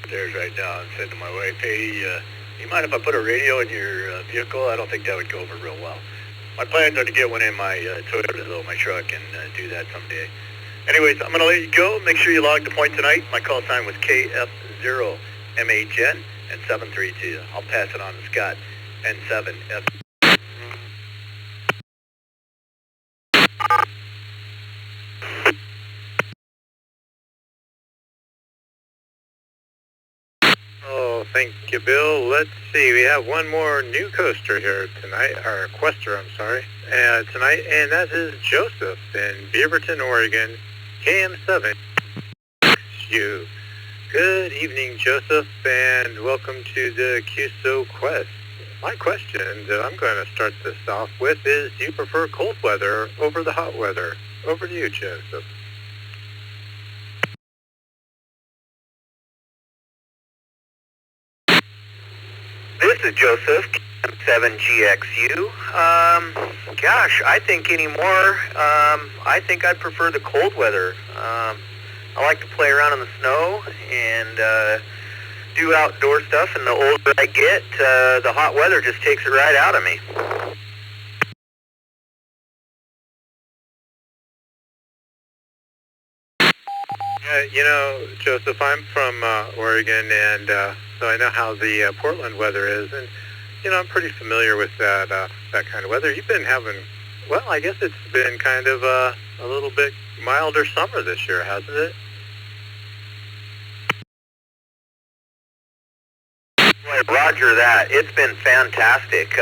There's right now. I said to my wife, hey, you mind if I put a radio in your vehicle? I don't think that would go over real well. My plans are to get one in my Toyota, though, my truck, and do that someday. Anyways, I'm going to let you go. Make sure you log the point tonight. My call sign was KF0MHN and 732. I'll pass it on to Scott, N7F. Oh, thank you, Bill. Let's see. We have one more new coaster here tonight, or quester, I'm sorry, tonight, and that is Joseph in Beaverton, Oregon, KM7. You. Good evening, Joseph, and welcome to the QSO Quest. My question that I'm going to start this off with is, do you prefer cold weather over the hot weather? Over to you, Joseph. This is Joseph, M7GXU. Gosh, I think anymore, I think I'd prefer the cold weather. I like to play around in the snow and do outdoor stuff, and the older I get, the hot weather just takes it right out of me. You know, Joseph, I'm from Oregon, and so I know how the Portland weather is, and you know, I'm pretty familiar with that that kind of weather. You've been having, well, I guess it's been kind of a little bit milder summer this year, hasn't it? Roger that. It's been fantastic.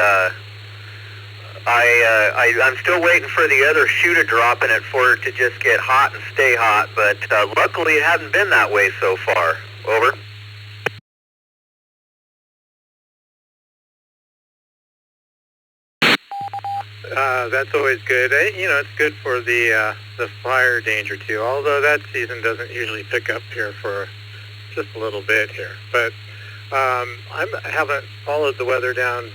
I'm still waiting for the other shoe to drop in it for it to just get hot and stay hot, but luckily it hasn't been that way so far. Over. That's always good. You know, it's good for the fire danger too. Although that season doesn't usually pick up here for just a little bit here. But I haven't followed the weather down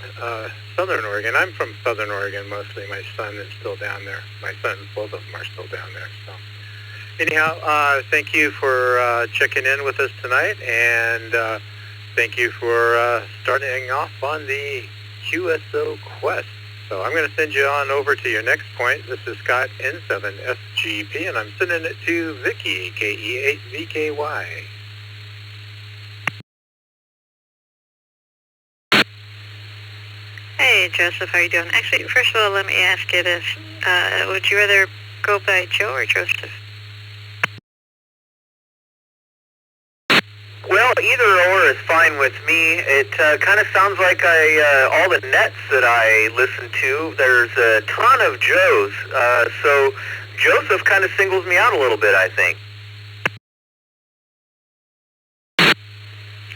Southern Oregon. I'm from Southern Oregon mostly. My son is still down there. My sons, both of them, are still down there. So anyhow, thank you for checking in with us tonight, and thank you for starting off on the QSO Quest. So I'm going to send you on over to your next point. This is Scott, N7FGP, and I'm sending it to Vicky, KE8VKY. Hey, Joseph, how you doing? Actually, first of all, let me ask you this. Would you rather go by Joe or Joseph? Well, either or is fine with me. It kind of sounds like all the nets that I listen to, there's a ton of Joes. So Joseph kind of singles me out a little bit, I think.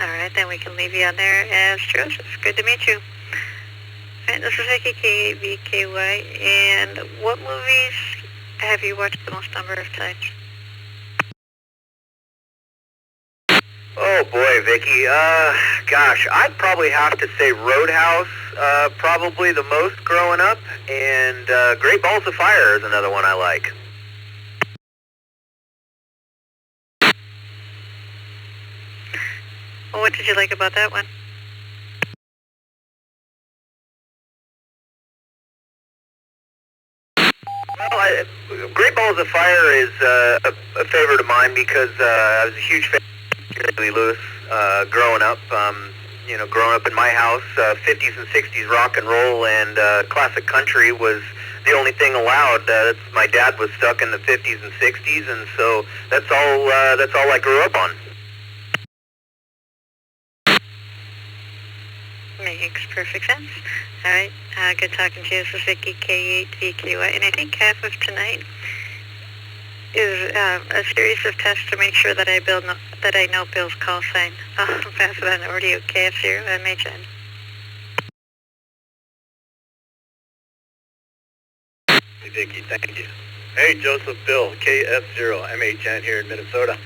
All right, then we can leave you on there as Joseph. Good to meet you. All right, this is Vicky, KVKY, and what movies have you watched the most number of times? Oh boy, Vicky. Gosh, I'd probably have to say Roadhouse, probably the most growing up, and Great Balls of Fire is another one I like. Well, what did you like about that one? Well, Great Balls of Fire is a favorite of mine because I was a huge fan of Jerry Lee Lewis growing up. You know, growing up in my house, 50s and 60s rock and roll and classic country was the only thing allowed. My dad was stuck in the 50s and 60s, and so that's all I grew up on. Makes perfect sense. All right, good talking to you. This is Vicky, K8VKY, and I think half of tonight is a series of tests to make sure that I know Bill's call sign. I'll pass it on over to you, KF0MHN. Hey, Vicky, thank you. Hey, Joseph, Bill, KF0MHN here in Minnesota.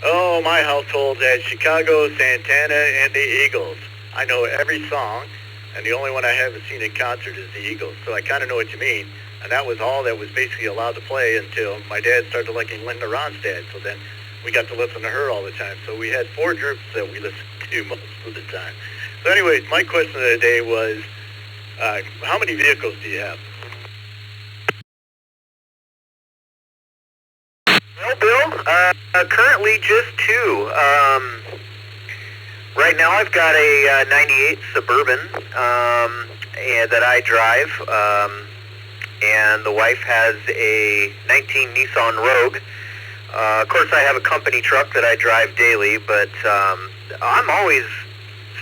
Oh, my household has Chicago, Santana, and the Eagles. I know every song, and the only one I haven't seen in concert is the Eagles, so I kind of know what you mean. And that was all that was basically allowed to play until my dad started liking Linda Ronstadt, so then we got to listen to her all the time. So we had 4 groups that we listened to most of the time. So anyways, my question of the day was, how many vehicles do you have? Well, Bill, currently just 2. Right now I've got a 98 Suburban and that I drive, and the wife has a 19 Nissan Rogue. Of course, I have a company truck that I drive daily, but I'm always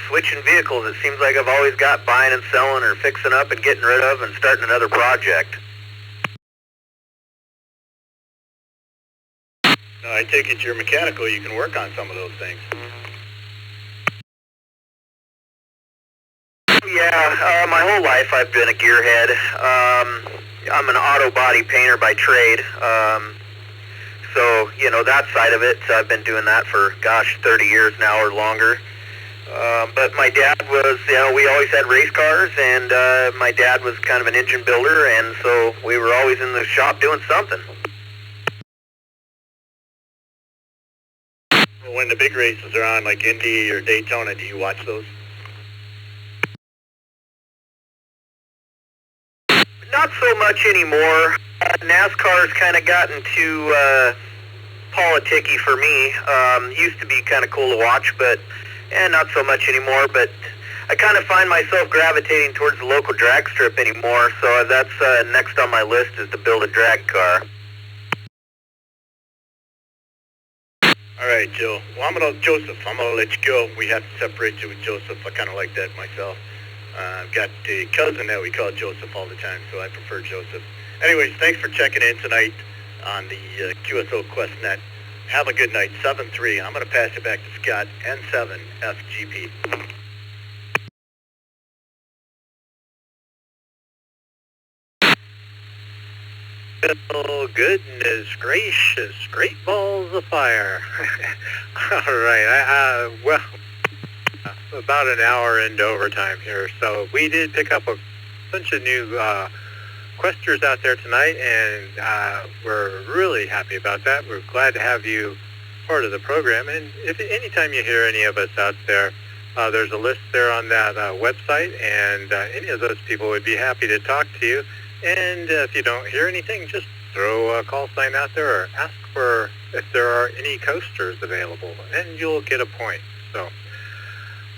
switching vehicles. It seems like I've always got buying and selling or fixing up and getting rid of and starting another project. No, I take it you're mechanical. You can work on some of those things. Yeah, my whole life I've been a gearhead. I'm an auto body painter by trade. So, you know, that side of it, I've been doing that for, 30 years now or longer. But my dad was, we always had race cars, and my dad was kind of an engine builder, and so we were always in the shop doing something. When the big races are on, like Indy or Daytona, do you watch those? Not so much anymore. NASCAR's kind of gotten too politicky for me. Used to be kind of cool to watch, but not so much anymore. But I kind of find myself gravitating towards the local drag strip anymore. So that's next on my list is to build a drag car. All right, Joe. Well, Joseph, I'm gonna let you go. We have to separate you with Joseph. I kind of like that myself. I've got a cousin that we call Joseph all the time, so I prefer Joseph. Anyways, thanks for checking in tonight on the QSO QuestNet. Have a good night. 7-3. I'm going to pass it back to Scott, N7 FGP. Oh, goodness gracious. Great balls of fire. All right. Well, about an hour into overtime here. So we did pick up a bunch of new questers out there tonight, and we're really happy about that. We're glad to have you part of the program. And if anytime you hear any of us out there, there's a list there on that website, and any of those people would be happy to talk to you. And if you don't hear anything, just throw a call sign out there or ask for if there are any coasters available, and you'll get a point. So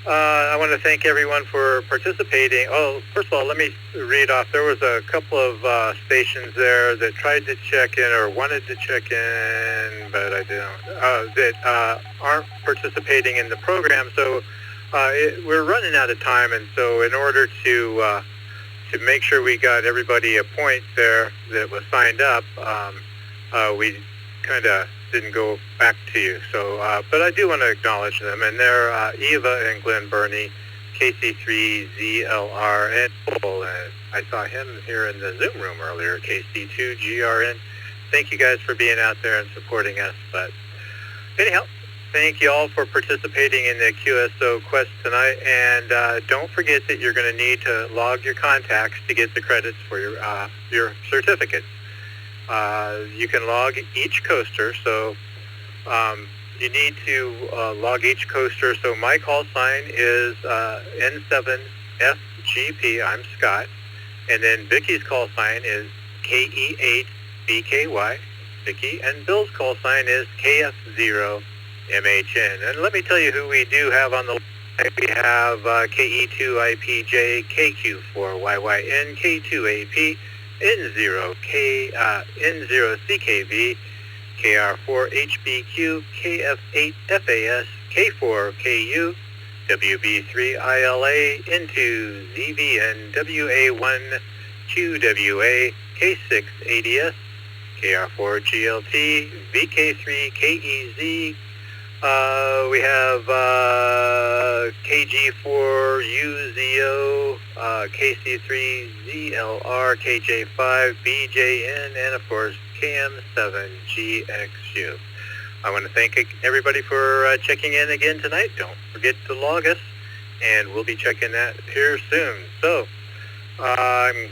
I want to thank everyone for participating. Oh, first of all, let me read off. There was a couple of stations there that tried to check in or wanted to check in, but I don't, that aren't participating in the program. So we're running out of time, and so in order to make sure we got everybody a point there that was signed up, we kind of didn't go back to you. So, but I do want to acknowledge them, and they're Eva and Glenn Burney, KC3ZLR, and Paul. I saw him here in the Zoom room earlier, KC2GRN. Thank you guys for being out there and supporting us. But anyhow, thank you all for participating in the QSO Quest tonight, and don't forget that you're going to need to log your contacts to get the credits for your certificates. You can log each coaster, so you need to log each coaster. So my call sign is N7FGP, I'm Scott, and then Vicky's call sign is KE8BKY, Vicky, and Bill's call sign is KF0MHN. And let me tell you who we do have on the line. We have KE2IPJ, KQ4YYN, K2AP, N0CKV, KR4HBQ, KF8FAS, K4KU, WB3ILA, into ZVN, WA1QWA, K6ADS, KR4GLT, VK3KEZ, we have KG4UZO, KC3ZLR, KJ5, BJN, and of course KM7GXU. I want to thank everybody for checking in again tonight. Don't forget to log us, and we'll be checking that here soon. So I'm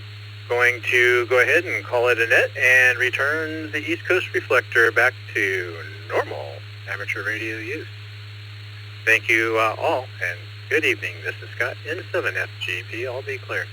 going to go ahead and call it a net and return the East Coast Reflector back to normal amateur radio use. Thank you all, and good evening. This is Scott, N7FGP. I'll be clear.